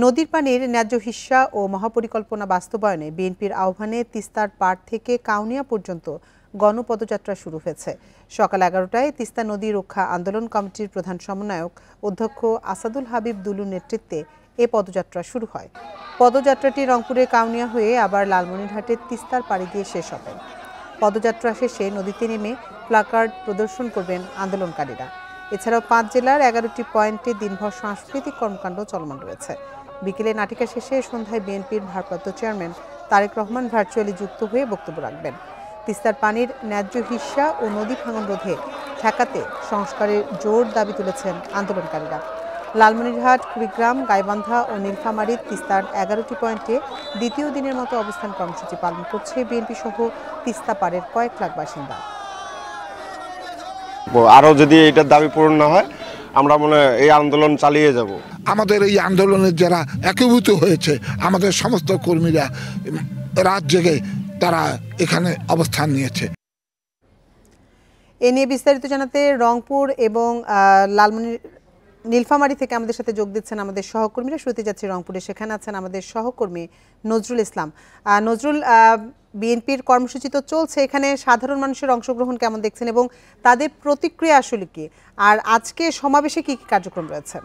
নদীর পানির ন্যায্য হিস্যা ও মহাপরিকল্পনা বাস্তবায়নে বিএনপির আহ্বানে তিস্তার পাড় থেকে কাউনিয়া পর্যন্ত গণপদযাত্রা শুরু হয়েছে। সকাল 11টায় তিস্তা নদী রক্ষা আন্দোলন কমিটির প্রধান সমন্বয়ক অধ্যক্ষ আসাদুল হাবিব দুলুর নেতৃত্বে এ পদযাত্রা শুরু হয়। পদযাত্রাটি রংপুরে কাউনিয়া হয়ে আবার লালমনিরহাটের তিস্তার পাড়ি দিয়ে শেষ হবে। পদযাত্রা শেষে নদীতে নেমে প্লাকার্ড প্রদর্শন করবেন আন্দোলনকারীরা। এছাড়াও 5 জেলার 11টি পয়েন্টে দিনভর সাংস্কৃতিক কর্মকাণ্ড চলমান রয়েছে। বিকেলে নাটিকা শেষে সন্ধ্যায় বিএনপির ভারপ্রাপ্ত চেয়ারম্যান তারেক রহমান ভার্চুয়ালি যুক্ত হয়ে বক্তব্য রাখবেন। তিস্তার পানির ন্যায্য হিস্যা ও নদী ভাঙন রোধে ঠেকাতে সংস্কারের জোর দাবি তুলেছেন আন্দোলনকারীরা। লালমনিরহাট, কুড়িগ্রাম, গাইবান্ধা ও নীলফামারীর তিস্তার 11টি পয়েন্টে দ্বিতীয় দিনের মতো অবস্থান কর্মসূচি পালন করছে বিএনপি সহ তিস্তা পাড়ের কয়েক লাখ বাসিন্দা। আরও যদি এটার দাবি পূরণ না হয় আমরা মনে হয় এই আন্দোলন চালিয়ে যাব। আমাদের এই আন্দোলনের যারা একীভূত হয়েছে, আমাদের সমস্ত কর্মীরা রাত জেগে তারা এখানে অবস্থান নিয়েছে। এ নিয়ে বিস্তারিত জানাতে রংপুর এবং নীলফামারী থেকে আমাদের সাথে যোগ দিচ্ছেন আমাদের সহকর্মীরা। শুরুতে যাচ্ছি রংপুরে, সেখানে আছেন আমাদের সহকর্মী নজরুল ইসলাম। নজরুল, বিএনপির কর্মসূচি তো চলছে, এখানে সাধারণ মানুষের অংশগ্রহণ কেমন দেখছেন এবং তাদের প্রতিক্রিয়া আসলে কি, আর আজকে সমাবেশে কি কি কার্যক্রম রয়েছে?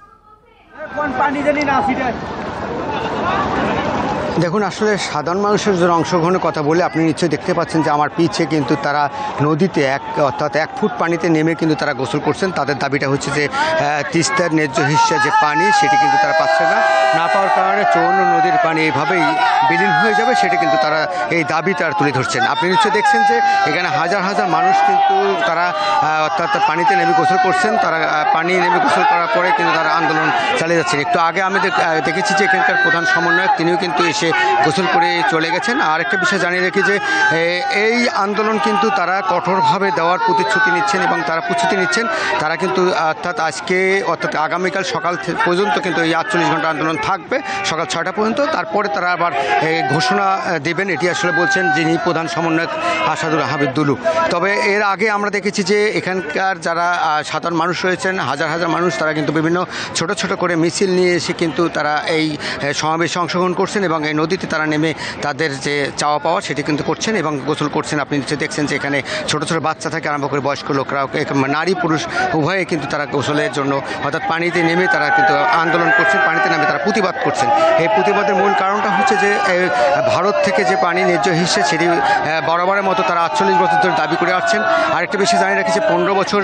দেখুন, আসলে সাধারণ মানুষের জন্য অংশগ্রহণের কথা বলে আপনি নিশ্চয়ই দেখতে পাচ্ছেন যে আমার পিছে কিন্তু তারা নদীতে অর্থাৎ 1 ফুট পানিতে নেমে কিন্তু তারা গোসল করছেন। তাদের দাবিটা হচ্ছে যে তিস্তার ন্যায্য হিস্যা যে পানি সেটি কিন্তু তারা পাচ্ছে না পাওয়ার কারণে চৌন্ন নদীর পানি এইভাবেই বিলীন হয়ে যাবে, সেটা কিন্তু তারা এই দাবি তারা তুলে ধরছেন। আপনি নিশ্চয়ই দেখছেন যে এখানে হাজার হাজার মানুষ কিন্তু তারা অর্থাৎ পানিতে নেমে গোসল করছেন। তারা পানি নেমে গোসল করার পরে কিন্তু তারা আন্দোলন চালিয়ে যাচ্ছেন। একটু আগে আমি দেখেছি যে এখানকার প্রধান সমন্বয়ক তিনিও কিন্তু এসে গোসল করে চলে গেছেন। আর একটা বিষয় জানিয়ে রাখি যে এই আন্দোলন কিন্তু তারা কঠোরভাবে দেওয়ার প্রতিশ্রুতি নিচ্ছেন এবং তারা প্রস্তুতি নিচ্ছেন। তারা কিন্তু অর্থাৎ আগামীকাল সকাল পর্যন্ত কিন্তু এই 48 ঘন্টা আন্দোলন থাকবে, সকাল 6টা পর্যন্ত। তারপরে তারা আবার ঘোষণা দেবেন, এটি আসলে বলছেন যিনি প্রধান সমন্বয়ক আসাদুল হাবিব দুলু। তবে এর আগে আমরা দেখেছি যে এখানকার যারা সাধারণ মানুষ রয়েছেন, হাজার হাজার মানুষ, তারা কিন্তু বিভিন্ন ছোট ছোট করে মিছিল নিয়ে এসে কিন্তু তারা এই সমাবেশে অংশগ্রহণ করছেন এবং এই নদীতে তারা নেমে তাদের যে চাওয়া পাওয়া সেটি কিন্তু করছেন এবং গোসল করছেন। আপনি নিশ্চয়ই দেখছেন যে এখানে ছোট ছোট বাচ্চা থেকে আরম্ভ করে বয়স্ক লোকরাও, নারী পুরুষ উভয়ে কিন্তু তারা গোসলের জন্য অর্থাৎ পানিতে নেমে তারা কিন্তু আন্দোলন করছেন, পানিতে নেমে তারা প্রতিবাদ করছেন। এই প্রতিবাদের মূল কারণটা হচ্ছে যে ভারত থেকে যে পানি ন্যায্য হিস্যা সেটি বরাবরের মতো তারা 48 বছর ধরে দাবি করে আসছেন। আরেকটা বিষয় জানিয়ে রাখি যে 15 বছর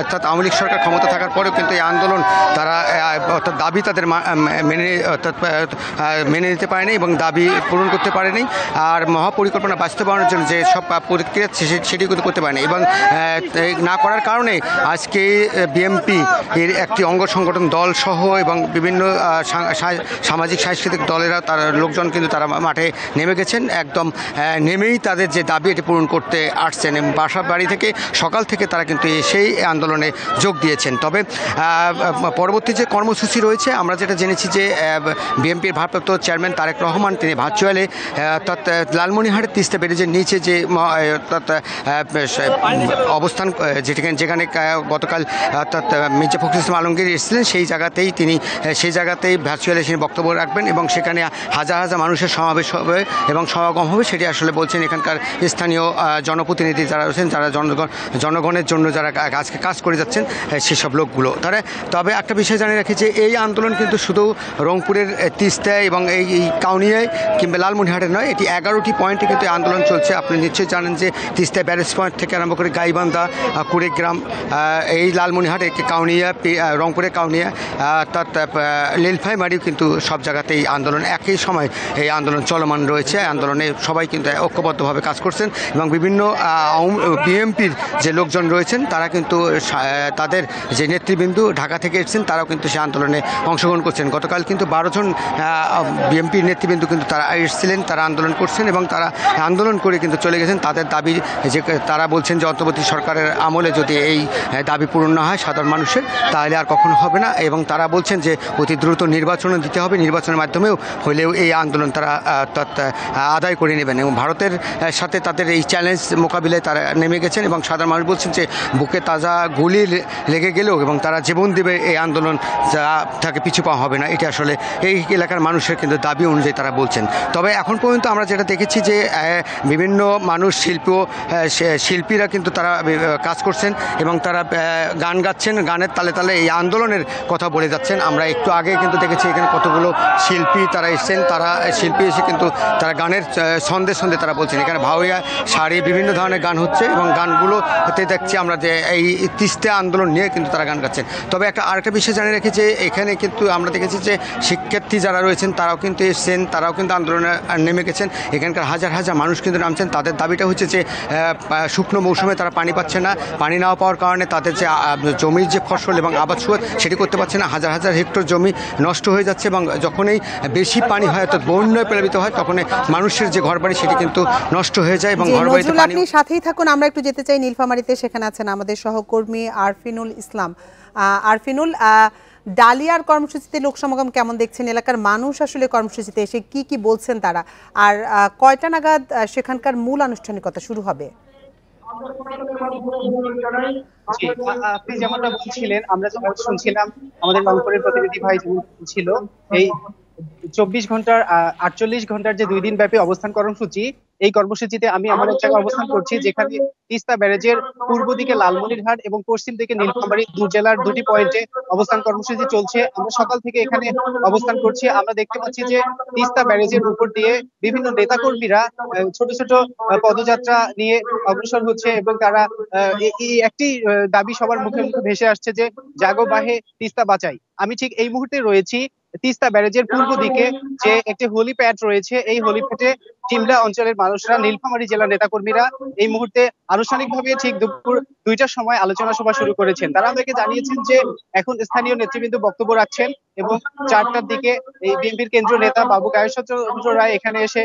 অর্থাৎ আওয়ামী লীগ সরকার ক্ষমতা থাকার পরেও কিন্তু এই আন্দোলন তারা অর্থাৎ দাবি তাদের মেনে নিতে পারেনি এবং দাবি পূরণ করতে পারেনি। আর মহাপরিকল্পনা বাস্তবায়নের জন্য যে সব প্রক্রিয়া সেটি কিন্তু করতে পারেনি এবং না করার কারণে আজকে বিএনপি এর একটি অঙ্গ সংগঠন দল সহ এবং বিভিন্ন সামাজিক সাংস্কৃতিক দলেরা তার লোকজন কিন্তু তারা মাঠে নেমে গেছেন। একদম নেমেই তাদের যে দাবি এটি পূরণ করতে আসছেন এবং বাসা বাড়ি থেকে সকাল থেকে তারা কিন্তু সেই আন্দোলনে যোগ দিয়েছেন। তবে পরবর্তী যে কর্মসূচি রয়েছে, আমরা যেটা জেনেছি যে বিএনপির ভারপ্রাপ্ত চেয়ারম্যান তারেক রহমান তিনি ভার্চুয়ালি অর্থাৎ লালমনিরহাটের তিস্তা ব্যারেজের নিচে যে অর্থাৎ অবস্থান যেখানে গতকাল অর্থাৎ মির্জা ফখরুল ইসলাম আলমগীর এসেছিলেন সেই জায়গাতেই ভার্চুয়ালি তিনি বক্তব্য রাখবেন এবং সেখানে হাজার হাজার মানুষের সমাবেশ হবে এবং সমাগম হবে, সেটি আসলে বলছেন এখানকার স্থানীয় জনপ্রতিনিধি যারা রয়েছেন, যারা জনগণের জন্য যারা আজকে কাজ করে যাচ্ছেন সেসব লোকগুলো। তবে একটা বিষয় জানিয়ে রাখি যে এই আন্দোলন কিন্তু শুধু রংপুরের তিস্তায় এবং এই কাউনিয়ায় কিংবা লালমনিরহাটের নয়, এটি 11টি পয়েন্টে কিন্তু আন্দোলন চলছে। আপনি নিশ্চয়ই জানেন যে তিস্তায় ব্যারেজ পয়েন্ট থেকে আরম্ভ করে গাইবান্ধা, কুড়িগ্রাম, এই লালমনিরহাট, কাউনিয়া, রংপুরে কাউনিয়া, অর্থাৎ নীলফামারীও কিন্তু সব জায়গাতেই আন্দোলন একই সময় এই আন্দোলন চলমান রয়েছে। আন্দোলনে সবাই কিন্তু ঐক্যবদ্ধভাবে কাজ করছেন এবং বিভিন্ন বিএনপির যে লোকজন রয়েছেন তারা কিন্তু তাদের যে নেতৃবৃন্দ ঢাকা থেকে এসেছেন তারাও কিন্তু সে আন্দোলনে অংশগ্রহণ করছেন। গতকাল কিন্তু 12 জন বিএনপির নেতৃবৃন্দ কিন্তু তারা এসেছিলেন, তারা আন্দোলন করছেন এবং তারা আন্দোলন করে কিন্তু চলে গেছেন। তাদের দাবি যে তারা বলছেন যে অন্তর্বর্তী সরকারের আমলে যদি এই দাবি পূরণ না হয় সাধারণ মানুষের, তাহলে আর কখনো হবে না। এবং তারা বলছেন যে অতি দ্রুত নির্বাচনও দিতে হবে, নির্বাচনের মাধ্যমেও হলেও এই আন্দোলন তারা আদায় করে নেবেন। এবং ভারতের সাথে তাদের এই চ্যালেঞ্জ মোকাবিলায় তারা নেমে গেছেন এবং সাধারণ মানুষ বলছেন যে বুকে তাজা গুলি লেগে গেলেও এবং তারা জীবন দেবে এই আন্দোলন তাকে পিছু পাওয়া হবে না। এটা আসলে এই এলাকার মানুষের কিন্তু দাবি অনুযায়ী তারা বলছেন। তবে এখন পর্যন্ত আমরা যেটা দেখেছি যে বিভিন্ন মানুষ শিল্পীরা কিন্তু তারা কাজ করছেন এবং তারা গান গাচ্ছেন, গানের তালে তালে এই আন্দোলনের কথা বলে যাচ্ছেন। আমরা একটু আগে কিন্তু দেখেছি এখানে কতগুলো শিল্পী তারা এসছেন, তারা শিল্পী এসে কিন্তু তারা গানের ছন্দে ছন্দে তারা বলছেন। এখানে ভাওয়াইয়া শাড়ি বিভিন্ন ধরনের গান হচ্ছে এবং গানগুলো হতে দেখছি আমরা যে এই তিস্তা আন্দোলন নিয়ে কিন্তু তারা গান গাচ্ছেন। তবে আরেকটা বিষয় জানিয়ে রেখেছি যে এখানে কিন্তু আমরা দেখেছি যে শিক্ষার্থী যারা রয়েছেন তারাও কিন্তু এসছেন, তারাও কিন্তু আন্দোলনে নেমে গেছেন। এখানকার হাজার হাজার মানুষ কিন্তু নামছেন। তাদের দাবিটা হচ্ছে যে শুকনো মৌসুমে তারা পানি পাচ্ছে না, পানি না পাওয়ার কারণে তাদের যে জমির যে ফসল এবং আবাদ সুবাদ সেটি করতে পারছে না। হাজার হাজার হেক্টর জমি নষ্ট হয়ে যাচ্ছে এবং যখনই বেশি পানি হয় অর্থাৎ বন্যায় প্লাবিত হয় তখন মানুষের যে ঘরবাড়ি সেটি কিন্তু নষ্ট হয়ে যায় এবং ঘরবাড়িতে পানি। আপনি সাথেই থাকুন, আমরা একটু যেতে চাই নীলফামারীতে। সেখানে আছেন আমাদের সহকর্মী আরফিনুল ইসলাম। আরফিনুল, ডালিয়ার কর্মসূচিতে লোক সমাগম কেমন দেখছেন? এলাকার মানুষ আসলে কর্মসূচিতে এসে কি কি বলছেন তারা, আর কয়টা নাগাদ সেখানকার মূল আনুষ্ঠানিকতা শুরু হবে? আপনি যেমনটা বলছিলেন, আমরা যেমন শুনছিলাম, আমাদের রংপুরের প্রতিনিধি ভাই যেমন ছিল, এই 24 ঘন্টার 48 ঘন্টার যে 2 দিন ব্যাপী অবস্থান কর্মসূচি, এই কর্মসূচিতে আমি এমন এক জায়গায় অবস্থান করছি যেখানে তিস্তা ব্যারেজের পূর্ব দিকে লালমনিরহাট এবং পশ্চিম দিকে নীলফামারী জেলার 2টি পয়েন্টে অবস্থান কর্মসূচি চলছে। আমরা সকাল থেকে এখানে অবস্থান করছি। আমরা দেখতে পাচ্ছি যে তিস্তা ব্যারেজের উপর দিয়ে বিভিন্ন নেতাকর্মীরা ছোট ছোট পদযাত্রা নিয়ে অগ্রসর হচ্ছে এবং তারা এই একটি দাবি সবার মুখে মুখে ভেসে আসছে যে জাগো বাহে তিস্তা বাঁচাই। আমি ঠিক এই মুহূর্তে রয়েছি তিস্তা ব্যারেজের পূর্ব দিকে যে একটি হোলিপ্যাড রয়েছে, এই হোলিপ্যাডে টিমলা অঞ্চলের মানুষরা, নীলফামারী জেলার নেতাকর্মীরা এই মুহূর্তে আনুষ্ঠানিকভাবে ঠিক দুপুর 2টার সময় আলোচনা সভা শুরু করেছেন। তারা আমাদেরকে জানিয়েছেন যে এখন স্থানীয় নেতৃবৃন্দ বক্তব্য রাখছেন এবং 4টার দিকে এই বিএনপির কেন্দ্রীয় নেতা বাবু গায়েশ্বর রায় এখানে এসে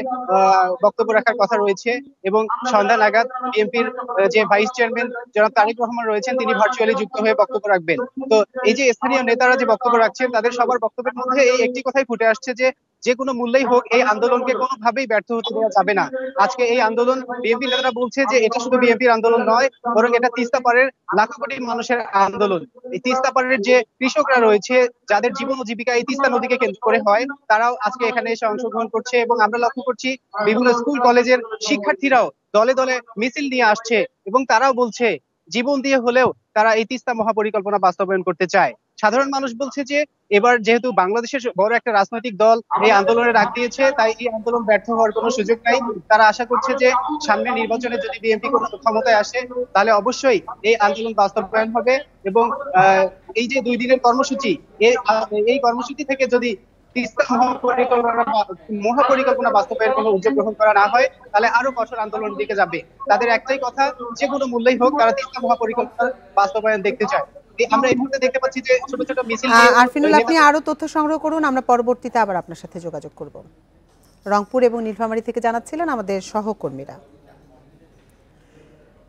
বক্তব্য রাখার কথা রয়েছে এবং সন্ধ্যা নাগাদ বিএনপির যে ভাইস চেয়ারম্যান জনাব তারেক রহমান রয়েছেন তিনি ভার্চুয়ালি যুক্ত হয়ে বক্তব্য রাখবেন। তো এই যে স্থানীয় নেতারা যে বক্তব্য রাখছেন তাদের সবার বক্তব্যের মধ্যে এই একটি কথাই ফুটে আসছে যে কোনো মূল্যেই হোক এই আন্দোলনকে কোনোভাবেই ব্যর্থ হতে দেওয়া যাবে না। আজকে এই আন্দোলন বিএনপি নেতারা বলছে যে এটা শুধু বিএনপির আন্দোলন নয়, বরং এটা তিস্তা পাড়ের লাখো কোটি মানুষের আন্দোলন। এই তিস্তা পাড়ের যে কৃষকরা রয়েছে যাদের জীবন ও জীবিকা এই তিস্তা নদীকে কেন্দ্র করে হয়, তারাও আজকে এখানে এসে অংশগ্রহণ করছে এবং আমরা লক্ষ্য করছি বিভিন্ন স্কুল কলেজের শিক্ষার্থীরাও দলে দলে মিছিল নিয়ে আসছে এবং তারাও বলছে জীবন দিয়ে হলেও তারা এই তিস্তা মহাপরিকল্পনা বাস্তবায়ন করতে চায়। সাধারণ মানুষ বলছে যে এবার যেহেতু বাংলাদেশের বড় একটা রাজনৈতিক দল এই আন্দোলনে ডাক দিয়েছে, তাই এই আন্দোলন ব্যর্থ হওয়ার কোনো সুযোগ নাই। তারা আশা করছে যে সামনে নির্বাচনে যদি বিএনপি কোনো ক্ষমতায় আসে তাহলে অবশ্যই এই আন্দোলন বাস্তবায়ন হবে এবং এই যে 2 দিনের কর্মসূচি, এই কর্মসূচি থেকে যদি তিস্তা মহাপরিকল্পনা বাস্তবায়ন কোনো উদ্যোগ গ্রহণ করা না হয় তাহলে আরো কঠোর আন্দোলনের দিকে যাবে। তাদের একটাই কথা, যে কোনো মূল্যেই হোক তারা তিস্তা মহাপরিকল্পনার বাস্তবায়ন দেখতে চায়। আমরা এই মুহূর্তে দেখতে পাচ্ছি যে ছোট ছোট মিছিল। আরফিনুল, আপনি আরো তথ্য সংগ্রহ করুন, আমরা পরবর্তীতে আবার আপনার সাথে যোগাযোগ করব। রংপুর এবং নীলফামারী থেকে জানাচ্ছিলেন আমাদের সহকর্মীরা।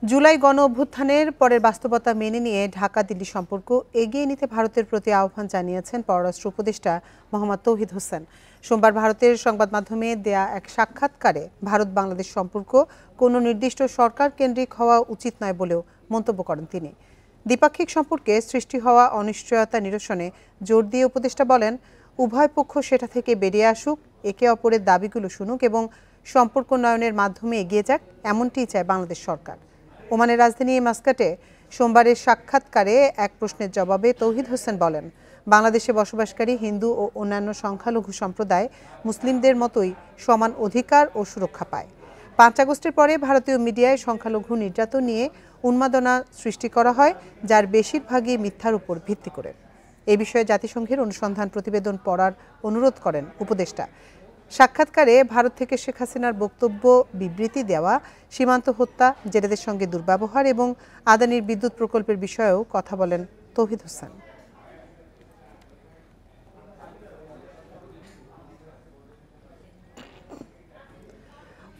জুলাই গণ অভ্যুত্থানের পরের বাস্তবতা মেনে নিয়ে ঢাকা দিল্লি সম্পর্ক এগিয়ে নিতে ভারতের প্রতি আহ্বান জানিয়েছেন পররাষ্ট্র উপদেষ্টা মোহাম্মদ তৌহিদ হোসেন। সোমবার ভারতের সংবাদ মাধ্যমে দেয়া এক সাক্ষাৎকারে ভারত বাংলাদেশ সম্পর্ক কোনো নির্দিষ্ট সরকার কেন্দ্রিক হওয়া উচিত নয় বলেও মন্তব্য করেন তিনি। দ্বিপাক্ষিক সম্পর্কে সৃষ্টি হওয়া অনিশ্চয়তা নিরসনে জোর দিয়ে উপদেষ্টা বলেন, উভয় পক্ষ সেটা থেকে বেরিয়ে আসুক, একে অপরের দাবিগুলো শুনুক এবং সম্পর্ক উন্নয়নের মাধ্যমে এগিয়ে যাক, এমনটিই চায় বাংলাদেশ সরকার। ওমানের রাজধানী মাস্কাটে সোমবারের সাক্ষাৎকারে এক প্রশ্নের জবাবে তৌহিদ হোসেন বলেন, বাংলাদেশে বসবাসকারী হিন্দু ও অন্যান্য সংখ্যালঘু সম্প্রদায় মুসলিমদের মতোই সমান অধিকার ও সুরক্ষা পায়। 5 আগস্টের পরে ভারতীয় মিডিয়ায় সংখ্যালঘু নির্যাতন নিয়ে উন্মাদনা সৃষ্টি করা হয়, যার বেশিরভাগই মিথ্যার উপর ভিত্তি করে। এই বিষয়ে জাতিসংঘের অনুসন্ধান প্রতিবেদন পড়ার অনুরোধ করেন উপদেষ্টা। সাক্ষাৎকারে ভারত থেকে শেখ হাসিনার বক্তব্য বিবৃতি দেওয়া, সীমান্ত হত্যা, জেলেদের সঙ্গে দুর্ব্যবহার এবং আদানির বিদ্যুৎ প্রকল্পের বিষয়েও কথা বলেন তৌহিদ হোসেন।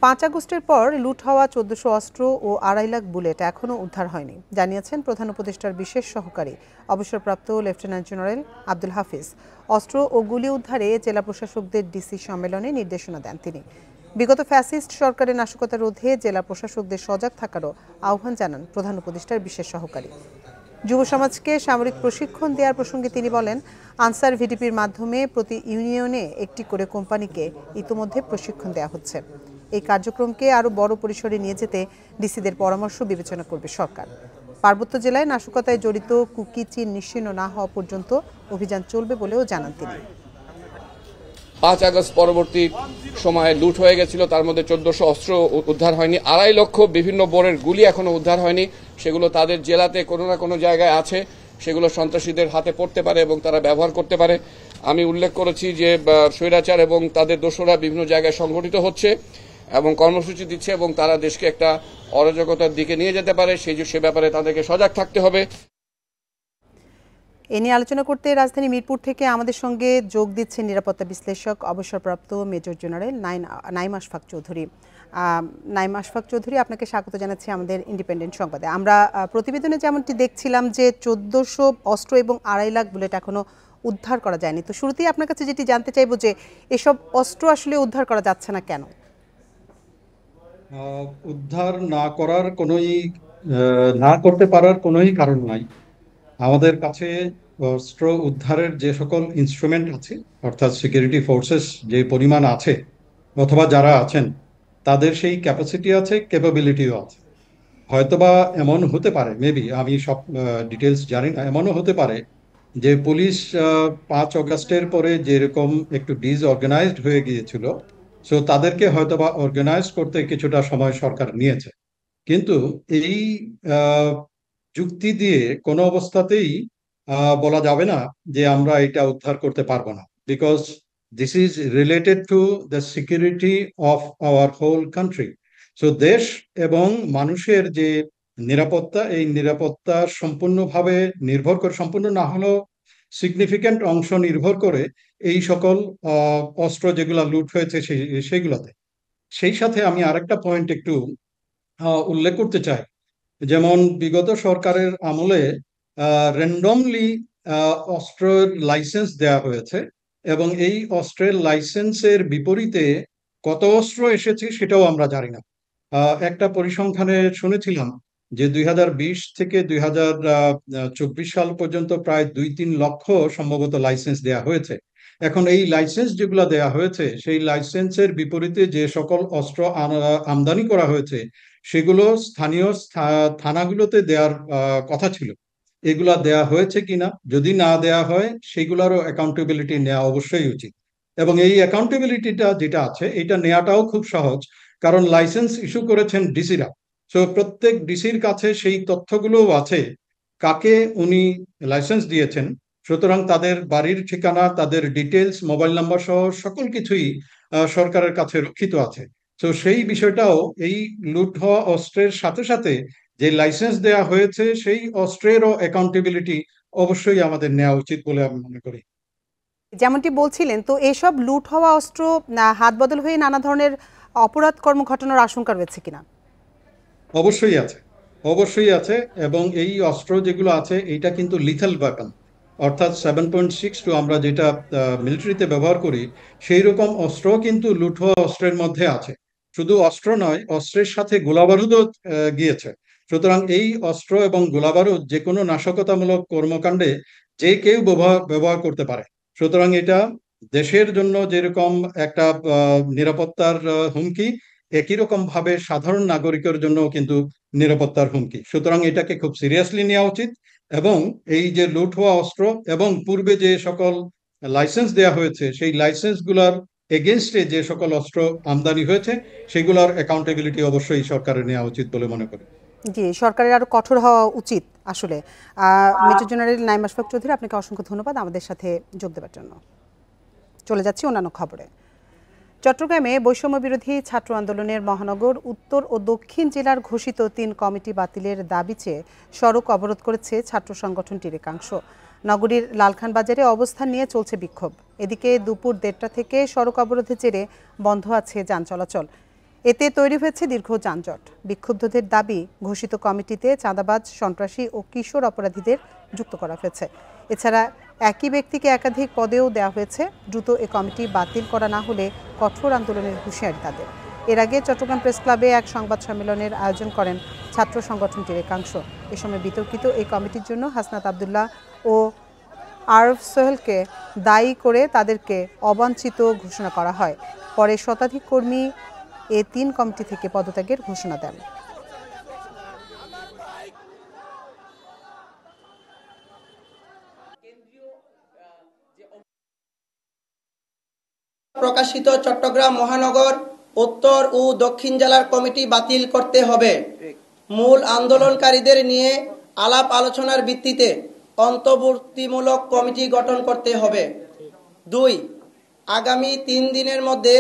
5 আগস্টের পর লুট হওয়া 1400 অস্ত্র ও 2.5 লাখ বুলেট এখনও উদ্ধার হয়নি জানিয়েছেন প্রধান উপদেষ্টার বিশেষ সহকারী অবসরপ্রাপ্ত লেফটেন্যান্ট জেনারেল আব্দুল হাফিজ। অস্ত্র ও গুলি উদ্ধারে জেলা প্রশাসকদের ডিসি সম্মেলনে নির্দেশনা দেন তিনি। বিগত ফ্যাসিস্ট সরকারের নাশকতা রোধে জেলা প্রশাসকদের সজাগ থাকারও আহ্বান জানান প্রধান উপদেষ্টার বিশেষ সহকারী। যুব সমাজকে সামরিক প্রশিক্ষণ দেওয়ার প্রসঙ্গে তিনি বলেন, আনসার ভিডিপির মাধ্যমে প্রতি ইউনিয়নে একটি করে কোম্পানিকে ইতোমধ্যে প্রশিক্ষণ দেওয়া হচ্ছে। এই কার্যক্রমকে আরও বড় পরিসরে নিয়ে যেতে ডিসিদের পরামর্শ বিবেচনা করবে সরকার। পার্বত্য জেলায় নাশকতায় জড়িত কুকি নিশ্চিহ্ন না হওয়া পর্যন্ত অভিযান চলবে বলেও জানান তিনি। 5 আগস্ট পরবর্তী সময়ে লুট হয়ে গেছিল, তার মধ্যে 1400 অস্ত্র উদ্ধার হয়নি, 2.5 লক্ষ বিভিন্ন বোরের গুলি এখনো উদ্ধার হয়নি। সেগুলো তাদের জেলাতে কোনো না কোনো জায়গায় আছে, সেগুলো সন্ত্রাসীদের হাতে পড়তে পারে এবং তারা ব্যবহার করতে পারে। আমি উল্লেখ করেছি যে স্বৈরাচার এবং তাদের দোসররা বিভিন্ন জায়গায় সংগঠিত হচ্ছে এবং কর্মসূচি দিচ্ছে এবং তারা দেশকে একটা অরাজকতার দিকে নিয়ে যেতে পারে, সে ব্যাপারে তাদেরকে সজাগ থাকতে হবে। এ নিয়ে আলোচনা করতে রাজধানী মিরপুর থেকে আমাদের সঙ্গে যোগ দিচ্ছেন নিরাপত্তা বিশ্লেষক অবসরপ্রাপ্ত মেজর জেনারেল নাইম আশফাক চৌধুরী। নাইম আশফাক চৌধুরী, আপনাকে স্বাগত জানাচ্ছি আমাদের ইন্ডিপেন্ডেন্ট সংবাদে। আমরা প্রতিবেদনে যেমনটি দেখছিলাম যে 1400 অস্ত্র এবং 2.5 লাখ বুলেট এখনো উদ্ধার করা যায়নি। তো শুরুতেই আপনার কাছে যেটি জানতে চাইব যে এসব অস্ত্র আসলে উদ্ধার করা যাচ্ছে না কেন? উদ্ধার না করতে পারার কোনোই কারণ নাই। আমাদের কাছে অস্ত্র উদ্ধারের যে সকল ইনস্ট্রুমেন্ট আছে, অর্থাৎ সিকিউরিটি ফোর্সেস যে পরিমাণ আছে অথবা যারা আছেন তাদের সেই ক্যাপাসিটি আছে, ক্যাপাবিলিটিও আছে। হয়তোবা এমন হতে পারে, মেবি, আমি সব ডিটেলস জানি না, এমনও হতে পারে যে পুলিশ 5 আগস্টের পরে যেরকম একটু ডিসঅর্গানাইজড হয়ে গিয়েছিল, সো তাদেরকে হয়তোবা অর্গানাইজ করতে কিছুটা সময় সরকার নিয়েছে। কিন্তু এই যুক্তি দিয়ে কোনো অবস্থাতেই বলা যাবে না যে আমরা এটা উদ্ধার করতে পারবো না, because this is related to the security of our whole country. So দেশ এবং মানুষের যে নিরাপত্তা, এই নিরাপত্তা সম্পূর্ণভাবে নির্ভর করে, সম্পূর্ণ না হলেও সিগনিফিক্যান্ট অংশ নির্ভর করে এই সকল অস্ত্র যেগুলো লুট হয়েছে সেইগুলোতে। সেই সাথে আমি আরেকটা পয়েন্ট একটু উল্লেখ করতে চাই, যেমন বিগত সরকারের আমলে র্যান্ডমলি অস্ত্রের লাইসেন্স দেওয়া হয়েছে এবং এই অস্ত্রের লাইসেন্সের বিপরীতে কত অস্ত্র এসেছে সেটাও আমরা জানি না। একটা পরিসংখ্যানে শুনেছিলাম যে 2020 থেকে 2024 সাল পর্যন্ত প্রায় 2-3 লক্ষ সম্ভবত লাইসেন্স দেওয়া হয়েছে। এখন এই লাইসেন্স যেগুলো দেওয়া হয়েছে, সেই লাইসেন্সের বিপরীতে যে সকল অস্ত্র আমদানি করা হয়েছে সেগুলো স্থানীয় থানাগুলোতে দেওয়ার কথা ছিল। এগুলা দেয়া হয়েছে কিনা, যদি না দেয়া হয় সেগুলোরও অ্যাকাউন্টেবিলিটি নেওয়া অবশ্যই উচিত। এবং এই অ্যাকাউন্টেবিলিটিটা যেটা আছে, এটা নেওয়াটাও খুব সহজ, কারণ লাইসেন্স ইস্যু করেছেন ডিসিরা। সো প্রত্যেক ডিসির কাছে সেই তথ্যগুলোও আছে, কাকে উনি লাইসেন্স দিয়েছেন। সুতরাং তাদের বাড়ির ঠিকানা, তাদের ডিটেলস, মোবাইল নাম্বার সহ সকল কিছুই সরকারের কাছে রক্ষিত আছে। তো সেই বিষয়টাও এই লুট হওয়া অস্ত্রের সাথে সাথে যে লাইসেন্স দেওয়া হয়েছে সেই অস্ত্রেরও অ্যাকাউন্টেবিলিটি অবশ্যই আমাদের নেওয়া উচিত বলে আমি মনে করি। যেমনটি বলছিলেন, তো এইসব লুট হওয়া অস্ত্র হাত বদল হয়ে নানা ধরনের অপরাধ কর্ম ঘটানোর আশঙ্কা রয়েছে কিনা? অবশ্যই আছে, অবশ্যই আছে। এবং এই অস্ত্র যেগুলো আছে এইটা কিন্তু লিথেল ওয়েপন, অর্থাৎ 7.62 আমরা যেটা মিলিটারিতে ব্যবহার করি সেই রকম অস্ত্র কিন্তু লুট হওয়া অস্ত্রের মধ্যে আছে। শুধু অস্ত্র নয়, অস্ত্রের সাথে গোলাবারুদও গিয়েছে। সুতরাং এই অস্ত্র এবং গোলাবারুদ যে কোনো নাশকতামূলক কর্মকাণ্ডে যে কেউ ব্যবহার করতে পারে। সুতরাং এটা দেশের জন্য যেরকম একটা নিরাপত্তার হুমকি, একই রকম ভাবে সাধারণ নাগরিকের জন্য কিন্তু নিরাপত্তার হুমকি। সুতরাং এটাকে খুব সিরিয়াসলি নেওয়া উচিত এবং এই যে লুট হওয়া অস্ত্র এবং পূর্বে যে সকল লাইসেন্স দেওয়া হয়েছে সেই লাইসেন্সগুলোর এগেনস্টে যে সকল অস্ত্র আমদানি হয়েছে সেগুলোর অ্যাকাউন্টেবিলিটি অবশ্যই সরকারের নেওয়া উচিত বলে মনে করি। জি, সরকারের আরো কঠোর হওয়া উচিত আসলে। মেজর জেনারেল নাইম আশফাক চৌধুরী, আপনাকে অসংখ্য ধন্যবাদ আমাদের সাথে যোগ দেওয়ার জন্য। চলে যাচ্ছি অন্যান্য খবরে। চট্টগ্রামে বৈষম্য বিরোধী ছাত্র আন্দোলনের মহানগর, উত্তর ও দক্ষিণ জেলার ঘোষিত 3 কমিটি বাতিলের দাবি চেয়ে সড়ক অবরোধ করেছে ছাত্র সংগঠনটির একাংশ। নগরীর লালখান বাজারে অবস্থান নিয়ে চলছে বিক্ষোভ। এদিকে দুপুর 1:30 থেকে সড়ক অবরোধের জেরে বন্ধ আছে যান চলাচল। এতে তৈরি হয়েছে দীর্ঘ যানজট। বিক্ষুব্ধদের দাবি, ঘোষিত কমিটিতে চাঁদাবাজ, সন্ত্রাসী ও কিশোর অপরাধীদের যুক্ত করা হয়েছে। এছাড়া একই ব্যক্তিকে একাধিক পদেও দেওয়া হয়েছে। দ্রুত এ কমিটি বাতিল করা না হলে কঠোর আন্দোলনের হুঁশিয়ারি তাদের। এর আগে চট্টগ্রাম প্রেস ক্লাবে এক সংবাদ সম্মেলনের আয়োজন করেন ছাত্র সংগঠনটির একাংশ। এ সময় বিতর্কিত এই কমিটির জন্য হাসনাত আবদুল্লাহ ও আরফ সোহেলকে দায়ী করে তাদেরকে অবাঞ্ছিত ঘোষণা করা হয়। পরে শতাধিক কর্মী এ 3 কমিটি থেকে পদত্যাগের ঘোষণা দেন। প্রকাশিত চট্টগ্রাম মহানগর উত্তর ও দক্ষিণ জেলার কমিটি বাতিল করতে হবে। মূল আন্দোলনকারীদের নিয়ে আলাপ আলোচনার ভিত্তিতে অন্তর্বর্তীমূলক কমিটি গঠন করতে হবে। 2. আগামী 3 দিনের মধ্যে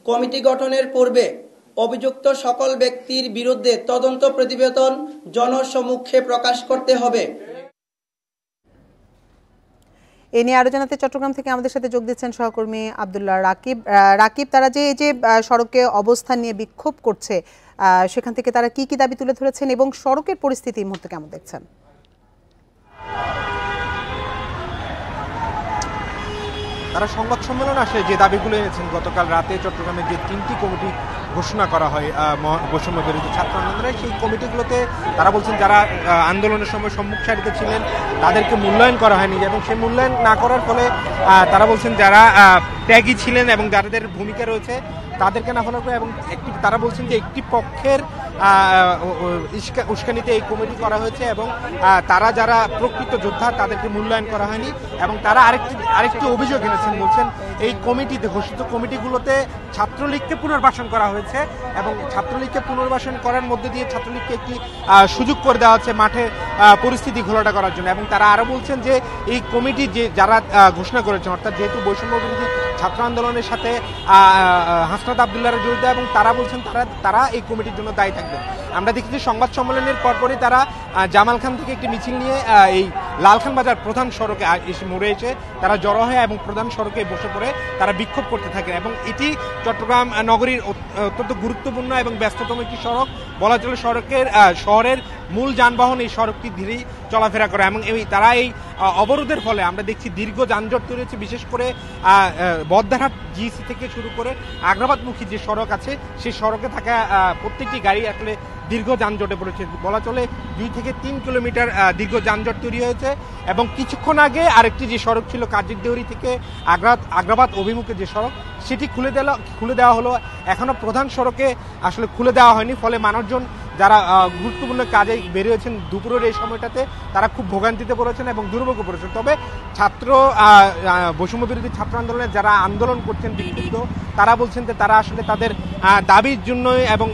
কমিটি গঠনের পূর্বে অভিযুক্ত সকল ব্যক্তির বিরুদ্ধে তদন্ত প্রতিবেদন জনসমক্ষে প্রকাশ করতে হবে। এ নিয়ে আরো জানাতে চট্টগ্রাম থেকে আমাদের সাথে যোগ দিচ্ছেন সহকর্মী আব্দুল্লাহ রাকিব। রাকিব, তারা যে এই যে সড়কে অবস্থান নিয়ে বিক্ষোভ করছে, সেখান থেকে তারা কি কি দাবি তুলে ধরেছেন এবং সড়কের পরিস্থিতি এই মুহূর্তে কেমন দেখছেন? তারা সংবাদ সম্মেলন আসে যে দাবিগুলো এনেছেন গতকাল রাতে চট্টগ্রামের যে 3টি কমিটি ঘোষণা করা হয় বৈষম্য বিরোধী ছাত্র আন্দোলনের, সেই কমিটিগুলোতে তারা বলছেন যারা আন্দোলনের সময় সম্মুখ সারিতে ছিলেন তাদেরকে মূল্যায়ন করা হয়নি, এবং সেই মূল্যায়ন না করার ফলে তারা বলছেন যারা ত্যাগী ছিলেন এবং যাদের ভূমিকা রয়েছে তাদেরকে না ফলো করে, এবং তারা বলছেন যে একটি পক্ষের উস্কানিতে এই কমিটি করা হয়েছে এবং তারা যারা প্রকৃত যোদ্ধা তাদেরকে মূল্যায়ন করা হয়নি। এবং তারা আরেকটি অভিযোগ এনেছেন, বলছেন এই কমিটিতে ঘোষিত কমিটিগুলোতে ছাত্রলীগকে পুনর্বাসন করা হয়েছে এবং ছাত্রলীগকে পুনর্বাসন করার মধ্যে দিয়ে ছাত্রলীগকে একটি সুযোগ করে দেওয়া হচ্ছে মাঠে পরিস্থিতি ঘোলাটা করার জন্য। এবং তারা আরও বলছেন যে এই কমিটি যে যারা ঘোষণা করেছেন, অর্থাৎ যেহেতু বৈষম্য বিরোধী ছাত্র আন্দোলনের সাথে হাসনাত আবদুল্লাহর জড়িত, এবং তারা বলছেন তারা এই কমিটির জন্য দায়ী থাকবেন। আমরা দেখেছি সংবাদ সম্মেলনের পরপরই তারা জামাল খান থেকে একটি মিছিল নিয়ে এই লালখান বাজার প্রধান সড়কে এসে মোড়ে এসে তারা জড়ো হয় এবং প্রধান সড়কে বসে পড়ে তারা বিক্ষোভ করতে থাকে। এবং এটি চট্টগ্রাম নগরীর অত্যন্ত গুরুত্বপূর্ণ এবং ব্যস্ততম একটি সড়ক বলা চলে। শহরের মূল যানবাহন এই সড়কটি ধীরেই চলাফেরা করে, এবং তারা এই অবরোধের ফলে আমরা দেখছি দীর্ঘ যানজট তৈরি হচ্ছে। বিশেষ করে বদ্দারহাট জিসি থেকে শুরু করে আগ্রাবাদমুখী যে সড়ক আছে সেই সড়কে থাকা প্রত্যেকটি গাড়ি আসলে দীর্ঘ যানজটে পড়েছে। বলা চলে 2 থেকে 3 কিলোমিটার দীর্ঘ যানজট তৈরি হয়েছে। এবং কিছুক্ষণ আগে আরেকটি যে সড়ক ছিল কাজির দেউরি থেকে আগ্রাবাদ অভিমুখে যে সড়ক, সেটি খুলে দেওয়া হলো। এখনো প্রধান সড়কে আসলে খুলে দেওয়া হয়নি, ফলে মানুষজন যারা গুরুত্বপূর্ণ কাজে বেরিয়েছেন দুপুরের এই সময়টাতে তারা খুব ভোগান্তিতে পড়েছেন এবং দুর্ভোগে পড়েছেন। তবে বৈষম্য বিরোধী ছাত্র আন্দোলনের যারা আন্দোলন করছেন বিক্ষুব্ধ, তারা বলছেন যে তারা আসলে তাদের দাবির জন্যই এবং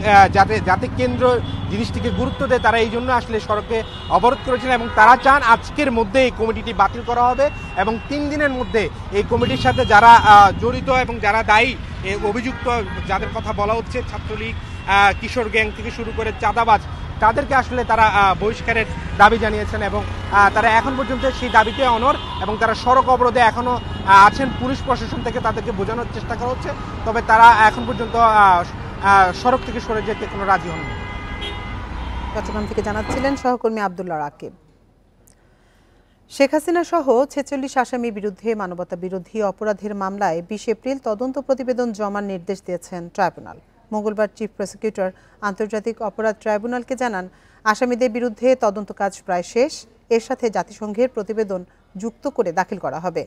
যাতে কেন্দ্র জিনিসটিকে গুরুত্ব দেয় তারা এই জন্য আসলে সড়কে অবরোধ করেছেন। এবং তারা চান আজকের মধ্যে এই কমিটিটি বাতিল করা হবে এবং 3 দিনের মধ্যে এই কমিটির সাথে যারা জড়িত এবং যারা দায়ী অভিযুক্ত, যাদের কথা বলা হচ্ছে ছাত্রলীগ, কিশোর গ্যাং থেকে শুরু করে চাঁদাবাজ, তাদেরকে আসলে তারা বহিষ্কারের দাবি জানিয়েছেন। এবং তারা এখন পর্যন্ত সেই দাবিতে অনড় এবং তারা সড়ক অবরোধে এখনো আছেন। পুলিশ প্রশাসন থেকে তাদেরকে বোঝানোর চেষ্টা করা হচ্ছে, তবে তারা এখন পর্যন্ত সড়ক থেকে সরে যেতে কোনো রাজি হননি। চট্টগ্রাম থেকে জানাচ্ছিলেন সহকর্মী আব্দুল্লাহ রাকিব। শেখ হাসিনা সহ 46 আসামির বিরুদ্ধে মানবতা বিরোধী অপরাধের মামলায় 20 এপ্রিল তদন্ত প্রতিবেদন জমার নির্দেশ দিয়েছেন ট্রাইব্যুনাল। মঙ্গলবার চিফ প্রসিকিউটর আন্তর্জাতিক অপরাধ ট্রাইব্যুনালকে জানান, আসামিদের বিরুদ্ধে তদন্ত কাজ প্রায় শেষ, এর সাথে জাতিসংঘের প্রতিবেদন যুক্ত করে দাখিল করা হবে।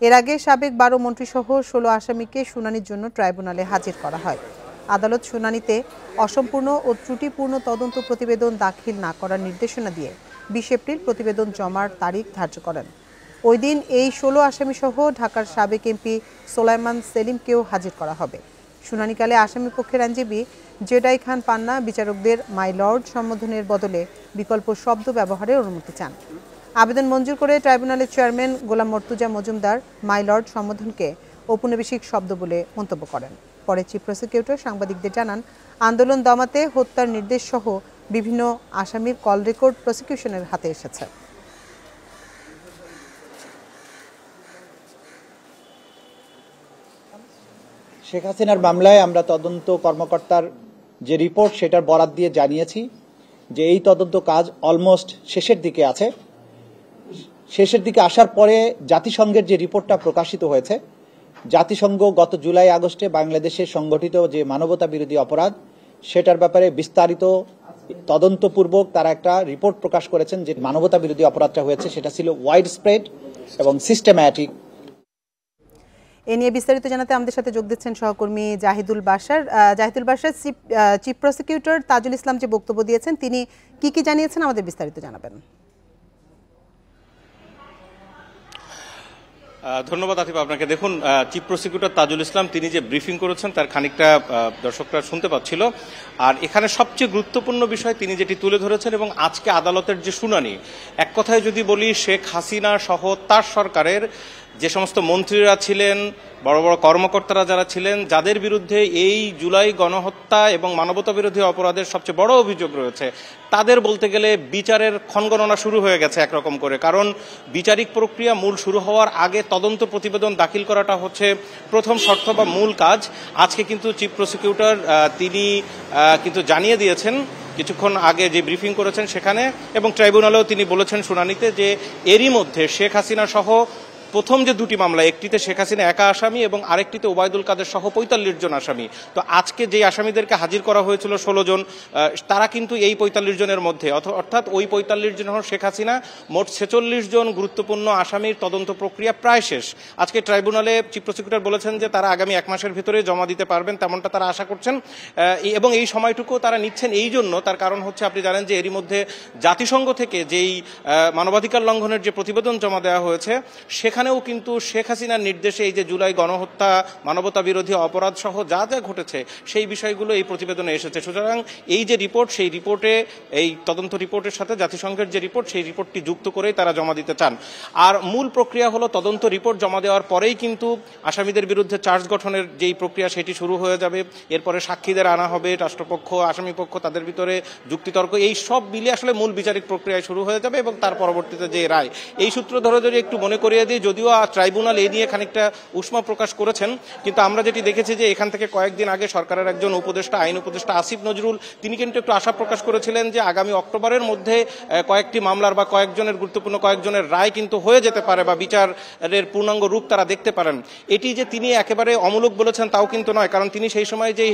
এর আগে সাবেক 12 মন্ত্রীসহ 16 আসামিকে শুনানির জন্য ট্রাইব্যুনালে হাজির করা হয়। আদালত শুনানিতে অসম্পূর্ণ ও ত্রুটিপূর্ণ তদন্ত প্রতিবেদন দাখিল না করার নির্দেশনা দিয়ে 20 এপ্রিল প্রতিবেদন জমার তারিখ ধার্য করেন। ওই দিন এই 16 আসামিসহ ঢাকার সাবেক এমপি সোলাইমান সেলিমকেও হাজির করা হবে। শুনানিকালে আসামি পক্ষের আইনজীবী জেডাই খান পান্না বিচারকদের মাই লর্ড সম্বোধনের বদলে বিকল্প শব্দ ব্যবহারের অনুমতি চান। আবেদন মঞ্জুর করে ট্রাইব্যুনালের chairman Golam Mortuza Majumdar my lord সম্বোধনকে ঔপনিবেশিক শব্দ বলে মন্তব্য করেন। পরে চিফ প্রসিকিউটর সাংবাদিকদের জানান, আন্দোলন দমাতে হত্যার নির্দেশ সহ বিভিন্ন আসামির কল রেকর্ড প্রসিকিউশনের হাতে এসেছে। শেখ হাসিনার মামলায় আমরা তদন্ত কর্মকর্তার যে রিপোর্ট সেটার বরাত দিয়ে জানিয়েছি যে এই তদন্ত কাজ অলমোস্ট শেষের দিকে আছে। শেষের দিকে আসার পরে জাতিসংঘের যে রিপোর্টটা প্রকাশিত হয়েছে, জাতিসংঘ গত জুলাই আগস্টে বাংলাদেশে সংগঠিত যে মানবতা বিরোধী অপরাধ সেটার ব্যাপারে বিস্তারিত তদন্তপূর্বক তারা একটা রিপোর্ট প্রকাশ করেছেন। যে মানবতা বিরোধী অপরাধটা হয়েছে সেটা ছিল ওয়াইড স্প্রেড এবং সিস্টেম্যাটিক। এ নিয়ে বিস্তারিত জানাতে আমাদের সাথে যোগ দিচ্ছেন সহকর্মী জাহিদুল বাশার। চিফ প্রসিকিউটর তাজুল ইসলাম যে বক্তব্য দিয়েছেন, তিনি কি জানিয়েছেন আমাদের বিস্তারিত জানাবেন। ধন্যবাদ আতিফ আপনাকে। দেখুন, চিফ প্রসিকিউটর তাজুল ইসলাম তিনি যে ব্রিফিং করেছেন তার খানিকটা দর্শকরা শুনতে পাচ্ছিল। আর এখানে সবচেয়ে গুরুত্বপূর্ণ বিষয় তিনি যেটি তুলে ধরেছেন এবং আজকে আদালতের যে শুনানি, এক কথায় যদি বলি শেখ হাসিনা সহ তার সরকারের যে সমস্ত মন্ত্রীরা ছিলেন, বড় বড় কর্মকর্তারা যারা ছিলেন, যাদের বিরুদ্ধে এই জুলাই গণহত্যা এবং মানবতা বিরোধী অপরাধের সবচেয়ে বড় অভিযোগ রয়েছে, তাদের বলতে গেলে বিচারের ক্ষণগণনা শুরু হয়ে গেছে একরকম করে। কারণ বিচারিক প্রক্রিয়া মূল শুরু হওয়ার আগে তদন্ত প্রতিবেদন দাখিল করাটা হচ্ছে প্রথম শর্ত বা মূল কাজ। আজকে কিন্তু চিফ প্রসিকিউটর তিনি কিন্তু জানিয়ে দিয়েছেন কিছুক্ষণ আগে যে ব্রিফিং করেছেন সেখানে, এবং ট্রাইব্যুনালেও তিনি বলেছেন শুনানিতে যে এরই মধ্যে শেখ হাসিনা সহ প্রথম যে দুটি মামলা, একটিতে শেখ হাসিনা একা আসামি এবং আরেকটিতে ওবায়দুল কাদের সহ ৪৫ জন আসামি। তো আজকে যে আসামিদেরকে হাজির করা হয়েছিল ১৬ জন, তারা কিন্তু এই ৪৫ জনের মধ্যে, অর্থাৎ ওই ৪৫ জন হল শেখ হাসিনা। মোট ৪৬ জন গুরুত্বপূর্ণ আসামির তদন্ত প্রক্রিয়া প্রায় শেষ। আজকে ট্রাইব্যুনালে চিফ প্রসিকিউটর বলেছেন যে তারা আগামী ১ মাসের ভিতরে জমা দিতে পারবেন, তেমনটা তারা আশা করছেন। এবং এই সময়টুকু তারা নিচ্ছেন এই জন্য, তার কারণ হচ্ছে আপনি জানেন যে এরই মধ্যে জাতিসংঘ থেকে যেই মানবাধিকার লঙ্ঘনের যে প্রতিবেদন জমা দেওয়া হয়েছে সেখানেও কিন্তু শেখ হাসিনার নির্দেশে এই যে জুলাই গণহত্যা, মানবতা বিরোধী অপরাধ সহ যা যা ঘটেছে সেই বিষয়গুলো এই প্রতিবেদনে এসেছে। সুতরাং এই যে রিপোর্ট, সেই রিপোর্টে, এই তদন্ত রিপোর্টের সাথে জাতিসংঘের যে রিপোর্ট, সেই রিপোর্টটি যুক্ত করেই তারা জমা দিতে চান। আর মূল প্রক্রিয়া হলো তদন্ত রিপোর্ট জমা দেওয়ার পরেই কিন্তু আসামিদের বিরুদ্ধে চার্জ গঠনের যেই প্রক্রিয়া সেটি শুরু হয়ে যাবে। এরপরে সাক্ষীদের আনা হবে, রাষ্ট্রপক্ষ, আসামিপক্ষ, তাদের ভিতরে যুক্তিতর্ক, এই সব মিলে আসলে মূল বিচারিক প্রক্রিয়া শুরু হয়ে যাবে এবং তার পরবর্তীতে যে রায়। এই সূত্র ধরে যদি একটু মনে করিয়ে দিই, যদিও ট্রাইব্যুনাল এই নিয়ে খানিকটা উষ্মা প্রকাশ করেছেন, কিন্তু আমরা যেটি দেখেছি যে এখান থেকে কয়েকদিন আগে সরকারের একজন উপদেষ্টা, আইন উপদেষ্টা আসিফ নজরুল, তিনি কিন্তু একটু আশা প্রকাশ করেছিলেন যে আগামী অক্টোবরের মধ্যে কয়েকটি মামলার বা কয়েকজনের গুরুত্বপূর্ণ কয়েকজনের রায় কিন্তু হয়ে যেতে পারে বা বিচারের পূর্ণাঙ্গ রূপ তারা দেখতে পারেন। এটি যে তিনি একেবারে অমূলক বলেছেন তাও কিন্তু নয়, কারণ তিনি সেই সময় যে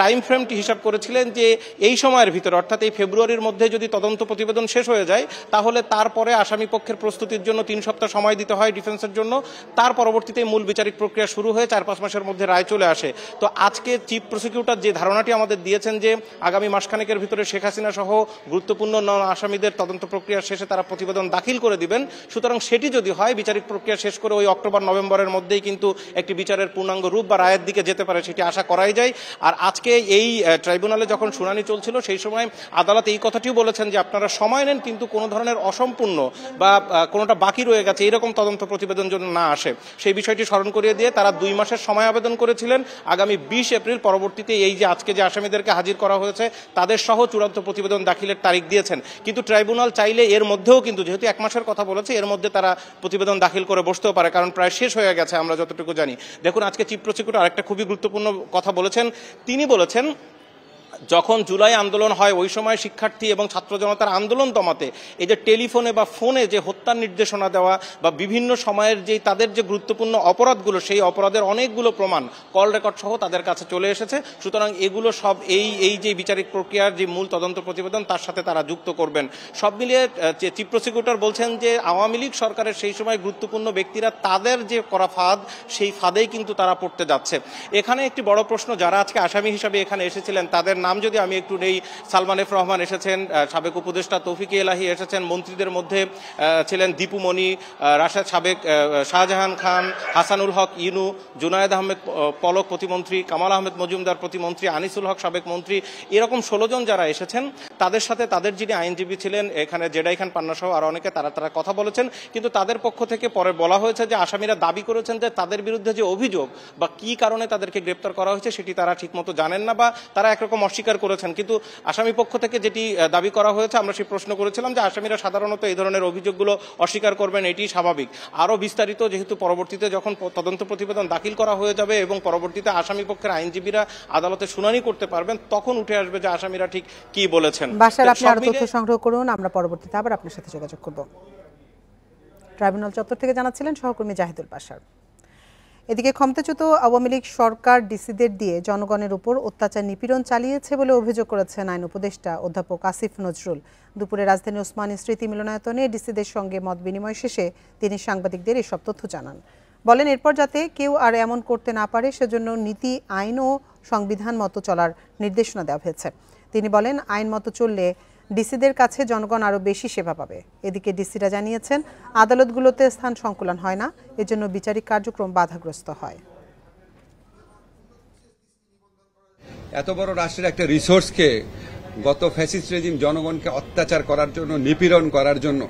টাইম ফ্রেমটি হিসাব করেছিলেন যে এই সময়ের ভিতরে, অর্থাৎ এই ফেব্রুয়ারির মধ্যে যদি তদন্ত প্রতিবেদন শেষ হয়ে যায় তাহলে তারপরে আসামি পক্ষের প্রস্তুতির জন্য ৩ সপ্তাহ সময় দিতে হয় ডিফেন্সের জন্য, তার পরবর্তীতে মূল বিচারিক প্রক্রিয়া শুরু হয়ে ৪-৫ মাসের মধ্যে রায় চলে আসে। তো আজকে চিফ প্রসিকিউটর যে ধারণাটি আমাদের দিয়েছেন যে আগামী মাসখানেকের ভিতরে শেখ হাসিনা সহ গুরুত্বপূর্ণ আসামিদের তদন্ত প্রক্রিয়া শেষে তারা প্রতিবেদন দাখিল করে দিবেন। সুতরাং সেটি যদি হয়, বিচারিক প্রক্রিয়া শেষ করে ওই অক্টোবর-নভেম্বরের মধ্যেই কিন্তু একটি বিচারের পূর্ণাঙ্গ রূপ বা রায়ের দিকে যেতে পারে, সেটি আশা করাই যায়। আর আজকে এই ট্রাইব্যুনালে যখন শুনানি চলছিল সেই সময় আদালত এই কথাটিও বলেছেন যে আপনারা সময় নেন, কিন্তু কোনো ধরনের অসম্পূর্ণ বা কোনোটা বাকি রয়ে গেছে এরকম তদন্ত প্রতিবেদন যেন না আসে, সেই বিষয়টি স্মরণ করিয়ে দিয়ে তারা 2 মাসের সময় আবেদন করেছিলেন। আগামী 20 এপ্রিল পরবর্তীতে এই যে আজকে যে আসামিদেরকে হাজির করা হয়েছে তাদের সহ চূড়ান্ত প্রতিবেদন দাখিলের তারিখ দিয়েছেন। কিন্তু ট্রাইব্যুনাল চাইলে এর মধ্যেও কিন্তু, যেহেতু 1 মাসের কথা বলেছে, এর মধ্যে তারা প্রতিবেদন দাখিল করে বসতেও পারে, কারণ প্রায় শেষ হয়ে গেছে আমরা যতটুকু জানি। দেখুন, আজকে চিফ প্রসিকিউটর আরেকটা খুবই গুরুত্বপূর্ণ কথা বলেছেন। তিনি বলেছেন যখন জুলাই আন্দোলন হয় ওই সময় শিক্ষার্থী এবং ছাত্র জনতার আন্দোলন দমাতে এই যে টেলিফোনে বা ফোনে যে হত্যার নির্দেশনা দেওয়া বা বিভিন্ন সময়ের যে তাদের যে গুরুত্বপূর্ণ অপরাধগুলো, সেই অপরাধের অনেকগুলো প্রমাণ কল রেকর্ড সহ তাদের কাছে চলে এসেছে। সুতরাং এগুলো সব এই যে বিচারিক প্রক্রিয়ার যে মূল তদন্ত প্রতিবেদন তার সাথে তারা যুক্ত করবেন। সব মিলিয়ে চিফ প্রসিকিউটর বলছেন যে আওয়ামী লীগ সরকারের সেই সময় গুরুত্বপূর্ণ ব্যক্তিরা তাদের যে করা ফাঁদ, সেই ফাঁদেই কিন্তু তারা পড়তে যাচ্ছে। এখানে একটি বড় প্রশ্ন, যারা আজকে আসামি হিসাবে এখানে এসেছিলেন তাদের নাম যদি আমি একটু নেই, সালমান এফ রহমান এসেছেন, সাবেক উপদেষ্টা তৌফিক এলাহি এসেছেন, মন্ত্রীদের মধ্যে ছিলেন দীপু মনি, রাশেদ, সাবেক শাহজাহান খান, হাসানুল হক ইনু, জুনায়েদ আহমেদ পলক প্রতিমন্ত্রী, কামাল আহমেদ মজুমদার প্রতিমন্ত্রী, আনিসুল হক সাবেক মন্ত্রী, এরকম 16 জন যারা এসেছেন তাদের সাথে তাদের যিনি আইনজীবী ছিলেন এখানে জেডাই খান পান্না সহ আর অনেকে তারা কথা বলেছেন, কিন্তু তাদের পক্ষ থেকে পরে বলা হয়েছে যে আসামিরা দাবি করেছেন যে তাদের বিরুদ্ধে যে অভিযোগ বা কি কারণে তাদেরকে গ্রেপ্তার করা হয়েছে সেটি তারা ঠিকমতো জানেন না বা তারা একরকম অস্বীকার করেছেন। কিন্তু আসামি পক্ষ থেকে যেটি দাবি করা হয়েছে, আমরা সেই প্রশ্ন করেছিলাম যে আসামিরা সাধারণত এই ধরনের অভিযোগগুলো অস্বীকার করবেন, এটি স্বাভাবিক। আরও বিস্তারিত যেহেতু পরবর্তীতে যখন তদন্ত প্রতিবেদন দাখিল করা হয়ে যাবে এবং পরবর্তীতে আসামি পক্ষের আইনজীবীরা আদালতে শুনানি করতে পারবেন, তখন উঠে আসবে যে আসামিরা ঠিক কি বলেছেন। বাশার, আপনি আরো তথ্য সংগ্রহ করুন, আমরা পরবর্তীতে আবার আপনার সাথে যোগাযোগ করব। ট্রাইব্যুনাল চত্বর থেকে জানাচ্ছিলেন সহকর্মী জাহিদুল বাশার। এদিকে ক্ষমতাচ্যুত আওয়ামী লীগ সরকার ডিসিদের দিয়ে জনগণের উপর অত্যাচার নিপীড়ন চালিয়েছে বলে অভিযোগ করেছেন আইন উপদেষ্টা অধ্যাপক আসিফ নজরুল। দুপুরে রাজধানী ওসমানী স্মৃতি মিলনায়তনে ডিসিদের সঙ্গে মত বিনিময় শেষে তিনি সাংবাদিকদের এসব তথ্য জানান। বলেন, এরপর যাতে কেউ আর এমন করতে না পারে সেজন্য নীতি, আইন ও সংবিধান মতো চলার নির্দেশনা দেওয়া হয়েছে। তিনি বলেন, আইন মতো চললে ডিসিদের কাছে জনগণ আরও বেশি সেবা পাবে। এদিকে ডিসিরা জানিয়েছেন, আদালতগুলোতে স্থান সংকুলান হয় না, এজন্য বিচারিক কার্যক্রম বাধাগ্রস্ত হয়। এত বড় রাষ্ট্রের একটা রিসোর্সকে গত ফ্যাসিস্ট রেজিম জনগণকে অত্যাচার করার জন্য, নিপীড়ন করার জন্য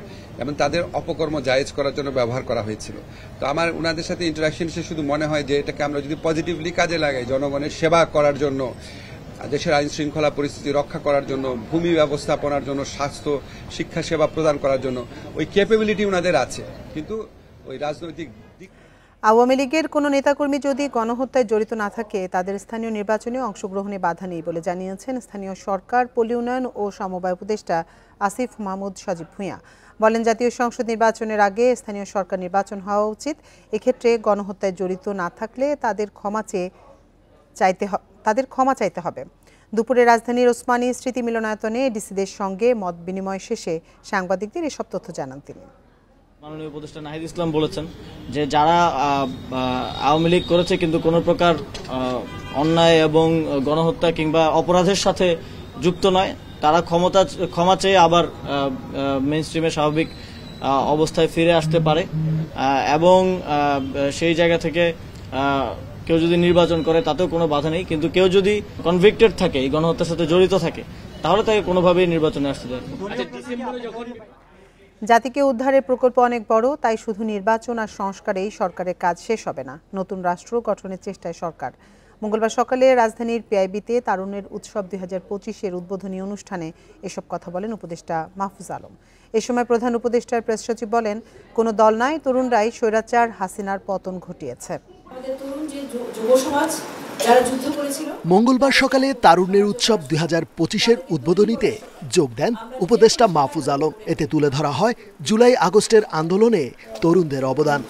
এবং তাদের অপকর্ম জায়েজ করার জন্য ব্যবহার করা হয়েছিল। তো আমার ওনাদের সাথে ইন্টারাকশন সে শুধু মনে হয় যে এটাকে আমরা যদি পজিটিভলি কাজে লাগাই, জনগণের সেবা করার জন্য, দেশের আইন শৃঙ্খলা পরিস্থিতি রক্ষা করার জন্য, ভূমি ব্যবস্থাপনার জন্য, স্বাস্থ্য শিক্ষা সেবা প্রদান করার জন্য ওই ক্যাপাবিলিটি ওনাদের আছে, কিন্তু ওই রাজনৈতিক দিক। আওয়ামী লীগের কোনো নেতাকর্মী যদি গণহত্যায় জড়িত না থাকে তাদের স্থানীয় নির্বাচনে অংশগ্রহণে বাধা নেই বলে জানিয়েছেন স্থানীয় সরকার, পল্লী উন্নয়ন ও সমবায় উপদেষ্টা আসিফ মাহমুদ সজীব ভূঁইয়া। বলেন, জাতীয় সংসদ নির্বাচনের আগে স্থানীয় সরকার নির্বাচন হওয়া উচিত। এক্ষেত্রে গণহত্যায় জড়িত না থাকলে তাদের ক্ষমা চাইতে হবে। দুপুরে রাজধানীর ওসমানী স্মৃতি মিলনায়তনে ডিসিদের সঙ্গে মত বিনিময় শেষে সাংবাদিকদের এসব তথ্য জানান তিনি। মাননীয় উপদেষ্টা নাহিদ ইসলাম বলেছেন যে যারা আওয়ামী লীগ করেছে কিন্তু কোনো প্রকার অন্যায় এবং গণহত্যা কিংবা অপরাধের সাথে যুক্ত নয়, তারা ক্ষমা চেয়ে আবার মেইন স্ট্রিমে স্বাভাবিক অবস্থায় ফিরে আসতে পারে এবং সেই জায়গা থেকে কেউ যদি নির্বাচন করে তাতেও কোনো বাধা নেই। কিন্তু কেউ যদি কনভিক্টেড থাকে, এই গণহত্যার সাথে জড়িত থাকে, তাহলে তাকে কোনোভাবেই নির্বাচনে আসতে দেয়। জাতিকে উদ্ধারের প্রকল্প অনেক বড়, তাই শুধু নির্বাচন আর সংস্কারেই সরকারের কাজ শেষ হবে না। নতুন রাষ্ট্র গঠনের চেষ্টায় সরকার। মঙ্গলবার সকালে রাজধানীর পিআইবিতে তারুণ্যের উৎসব 2025-এর উদ্বোধনী অনুষ্ঠানে এসব কথা বলেন উপদেষ্টা মাহফুজ আলম। এ সময় প্রধান উপদেষ্টার প্রেস সচিব বলেন, কোনো দল নাই, তরুণরাই স্বৈরাচার হাসিনার পতন ঘটিয়েছে। মঙ্গলবার সকালে তারুণ্যের উৎসব 2025-এর উদ্বোধনীতে যোগ দেন উপদেষ্টা মাহফুজ আলম। এতে তুলে ধরা হয় জুলাই আগস্টের আন্দোলনে তরুণদের অবদান।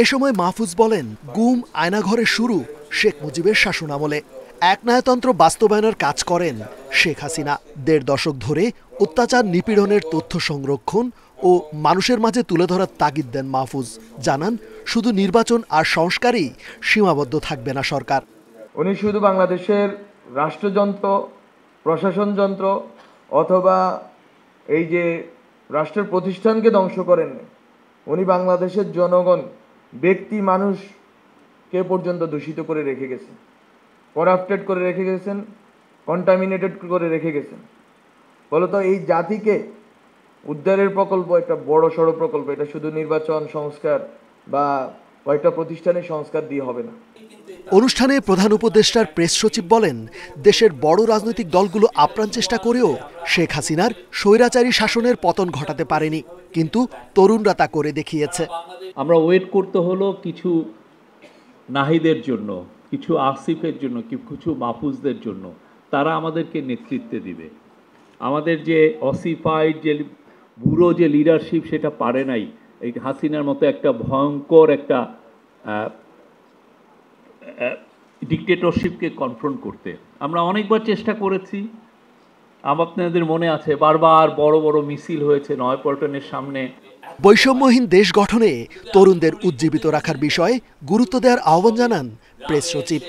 এ সময় মাহফুজ বলেন, গুম আয়নাঘরের শুরু শেখ মুজিবের শাসনামলে। একনায়তন্ত্র বাস্তবায়নের কাজ করেন শেখ হাসিনা। 1.5 দশক ধরে অত্যাচার নিপীড়নের তথ্য সংরক্ষণ ও মানুষের মাঝে তুলে ধরার তাগিদ দেন মাহফুজ। জানান, শুধু নির্বাচন আর সংস্কারই সীমাবদ্ধ থাকবে না সরকার। উনি শুধু বাংলাদেশের রাষ্ট্রযন্ত্র, প্রশাসন যন্ত্র অথবা এই যে রাষ্ট্রের প্রতিষ্ঠানকে ধ্বংস করেন, উনি বাংলাদেশের জনগণ, ব্যক্তি মানুষকে পর্যন্ত দূষিত করে রেখে গেছেন, করাপ্টেড করে রেখে গেছেন, কন্টামিনেটেড করে রেখে গেছেন। ফলত এই জাতিকে উদ্ধারের প্রকল্প একটা বড় সড়ো প্রকল্প, এটা শুধু নির্বাচন সংস্কার বা কয়েকটা প্রতিষ্ঠানের সংস্কার দিয়ে হবে না। অনুষ্ঠানে প্রধান উপদেষ্টার প্রেস সচিব বলেন, দেশের বড় রাজনৈতিক দলগুলো আপ্রাণ চেষ্টা করেও শেখ হাসিনার স্বৈরাচারী শাসনের পতন ঘটাতে পারেনি, কিন্তু তরুণরা তা করে দেখিয়েছে। আমরা ওয়েট করতে হলো কিছু নাহিদের জন্য, কিছু আসিফের জন্য, কিছু মাহফুজদের জন্য। তারা আমাদেরকে নেতৃত্ব দিবে। আমাদের যে অসিফাইড যে বুড়ো যে লিডারশিপ, সেটা পারে নাই এই হাসিনার মতো একটা ভয়ঙ্কর একটা ডিক্টেটরশিপকে কনফ্রন্ট করতে। আমরা অনেকবার চেষ্টা করেছি, আপনাদের মনে আছে, বারবার বড় বড় মিছিল হয়েছে নয়াপল্টনের সামনে। বৈষম্যহীন দেশ গঠনে তরুণদের উজ্জীবিত রাখার বিষয়ে গুরুত্ব দেওয়ার আহ্বান জানান প্রেস সচিব।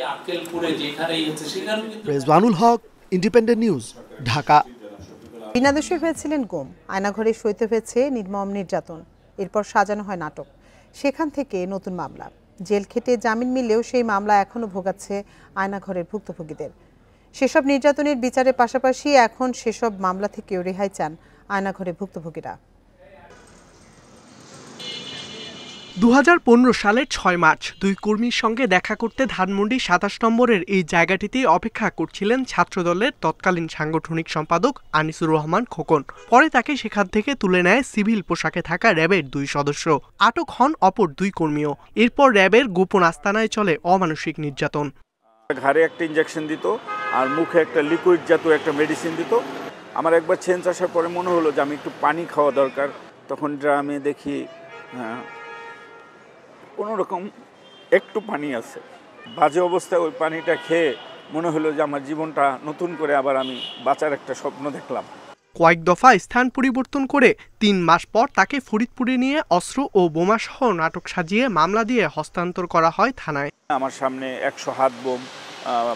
রেজওয়ানুল হক, ইন্ডিপেন্ডেন্ট নিউজ, ঢাকা। বিনা দোষী হয়েছিলেন গুম, আয়নাঘরে সইতে হয়েছে নির্মম নির্যাতন, এরপর সাজানো হয় নাটক। সেখান থেকে নতুন মামলা, জেল খেটে জামিন মিললেও সেই মামলা এখনও ভোগাচ্ছে আয়নাঘরের ভুক্তভোগীদের। সেসব নির্যাতনের বিচারের পাশাপাশি এখন সেসব মামলা থেকেও রেহাই চান আয়নাঘরে ভুক্তভোগীরা। 2015 সালের 6 মার্চ দুই কর্মীর সঙ্গে দেখা করতে ধানমন্ডি 27 নম্বরের এই জায়গাটিতেই অপেক্ষা করছিলেন ছাত্রদলের তৎকালীন সাংগঠনিক সম্পাদক আনিসুর রহমান খোকন। পরে তাকে সেখান থেকে তুলে নেয় সিভিল পোশাকে থাকা র্যাবের 2 সদস্য। আটক হন অপর 2 কর্মীও। এরপর র্যাবের গোপন আস্তানায় চলে অমানসিক নির্যাতন। ঘাড়ে একটা ইনজেকশন দিত আর মুখে একটা লিকুইড জাতীয় একটা মেডিসিন দিত। আমার একবার চেঞ্জ আসার পরে মনে হলো যে আমি একটু পানি খাওয়া দরকার। তখন ড্রামে দেখি কোনোরকম একটু পানি আছে। বাজে অবস্থায় ওই পানিটা খেয়ে মনে হলো যে আমার জীবনটা নতুন করে আবার আমি বাঁচার একটা স্বপ্ন দেখলাম। কয়েক দফা স্থান পরিবর্তন করে 3 মাস পর তাকে ফরিদপুরে নিয়ে অস্ত্র ও বোমাসহ নাটক সাজিয়ে মামলা দিয়ে হস্তান্তর করা হয় থানায়। আমার সামনে 100 হাত বোম,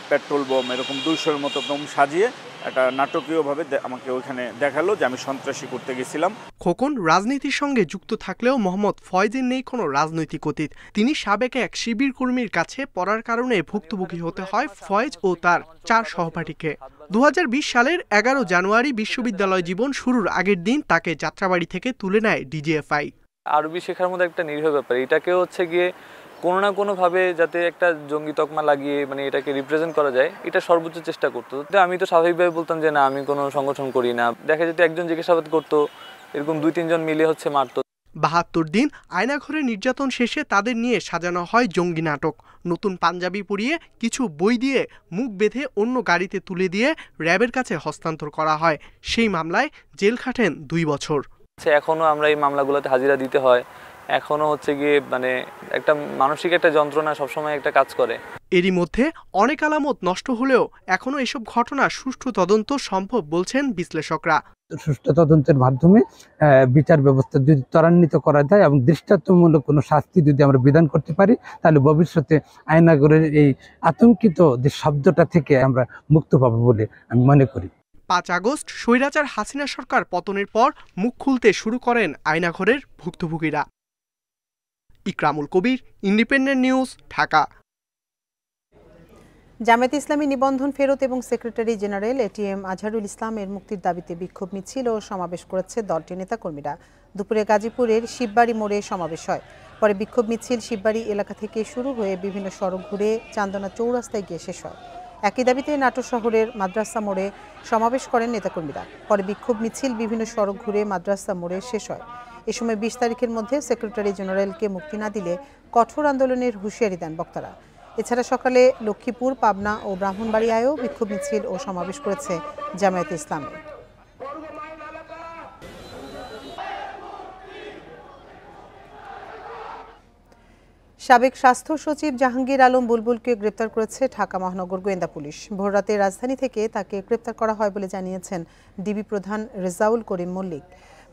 পেট্রোল বোম, এরকম 200-এর মতো বোম সাজিয়ে একটা নাটকীয়ভাবে আমাকে ওইখানে দেখালো যে আমি সন্ত্রাসী করতে গেছিলাম। খোকন রাজনীতির সঙ্গে যুক্ত থাকলেও মোহাম্মদ ফয়েজের নেই কোনো রাজনৈতিক অতীত। তিনি সাবেক এক শিবির কর্মীর কাছে পড়ার কারণে ভুক্তভোগী হতে হয় ফয়েজ ও তার 4 সহপাঠীকে। 2020 সালের 11 জানুয়ারি বিশ্ববিদ্যালয় জীবন শুরুর আগের দিন তাকে যাত্রাবাড়ি থেকে তুলে নেয় ডিজিএফআই। আরবি শেখার মধ্যে একটা নিরীহ ব্যাপার, এটাকে হচ্ছে গিয়ে কোনো না কোনোভাবে যাতে একটা জঙ্গি তকমা লাগিয়ে মানে এটাকে রিপ্রেজেন্ট করা যায়, এটা সর্বোচ্চ চেষ্টা করতো। আমি তো স্বাভাবিকভাবে বলতাম যে না, আমি কোনো সংগঠন করি না। দেখা যেত একজন জিজ্ঞাসাবাদ করতো, এরকম 2-3 জন মিলে হচ্ছে মারতো। 72 দিন আয়নাঘরে নির্যাতন শেষে তাদের নিয়ে সাজানো হয় জঙ্গি নাটক। নতুন পাঞ্জাবি পরিয়ে কিছু বই দিয়ে মুখ বেঁধে অন্য গাড়িতে তুলে দিয়ে র্যাবের কাছে হস্তান্তর করা হয়। সেই মামলায় জেল খাটেন 2 বছর। এখনো আমরা এই মামলাগুলোতে হাজিরা দিতে হয়। এখনো হচ্ছে গিয়ে মানে একটা মানসিক একটা যন্ত্রণা সবসময় একটা কাজ করে। এরই মধ্যে অনেক আলামত নষ্ট হলেও এখনো এসব ঘটনা সুষ্ঠু তদন্ত সম্ভব বলছেন বিশ্লেষকরা। সুষ্ঠু তদন্তের মাধ্যমে বিচার ব্যবস্থা যদি ত্বরান্বিত করা যায় এবং দৃষ্টান্তমূলক কোনো শাস্তি যদি আমরা বিধান করতে পারি, তাহলে ভবিষ্যতে আয়নাঘরের এই আতঙ্কিত যে শব্দটা থেকে আমরা মুক্ত পাবো বলে আমি মনে করি। 5 আগস্ট স্বৈরাচার হাসিনা সরকার পতনের পর মুখ খুলতে শুরু করেন আয়নাঘরের ভুক্তভোগীরা। ইকরামুল কবির, ইন্ডিপেন্ডেন্ট নিউজ, ঢাকা। জামায়াতে ইসলামী নিবন্ধন ফেরত এবং সেক্রেটারি জেনারেল এটিএম আজহারুল ইসলামের মুক্তির দাবিতে বিক্ষোভ মিছিল ও সমাবেশ করেছে দলটির নেতাকর্মীরা। দুপুরে গাজীপুরের শিববাড়ি মোড়ে সমাবেশ হয়। পরে বিক্ষোভ মিছিল শিববাড়ি এলাকা থেকে শুরু হয়ে বিভিন্ন সড়ক ঘুরে চান্দনা চৌরাস্তায় গিয়ে শেষ হয়। একই দাবিতে নাটোর শহরের মাদ্রাসা মোড়ে সমাবেশ করেন নেতাকর্মীরা। পরে বিক্ষোভ মিছিল বিভিন্ন সড়ক ঘুরে মাদ্রাসা মোড়ে শেষ হয়। এ সময় 20 তারিখের মধ্যে সেক্রেটারি জেনারেলকে মুক্তি না দিলে কঠোর আন্দোলনের হুঁশিয়ারি দেন বক্তারা। এছাড়া সকালে লক্ষ্মীপুর, পাবনা ও ব্রাহ্মণবাড়িয়ায়ও বিক্ষোভ মিছিল ও সমাবেশ করেছে জামায়াতে ইসলামী। সাবেক স্বাস্থ্য সচিব জাহাঙ্গীর আলম বুলবুলকে গ্রেপ্তার করেছে ঢাকা মহানগর গোয়েন্দা পুলিশ। ভোররাতে রাজধানী থেকে তাকে গ্রেপ্তার করা হয় বলে জানিয়েছেন ডিবি প্রধান রেজাউল করিম মল্লিক।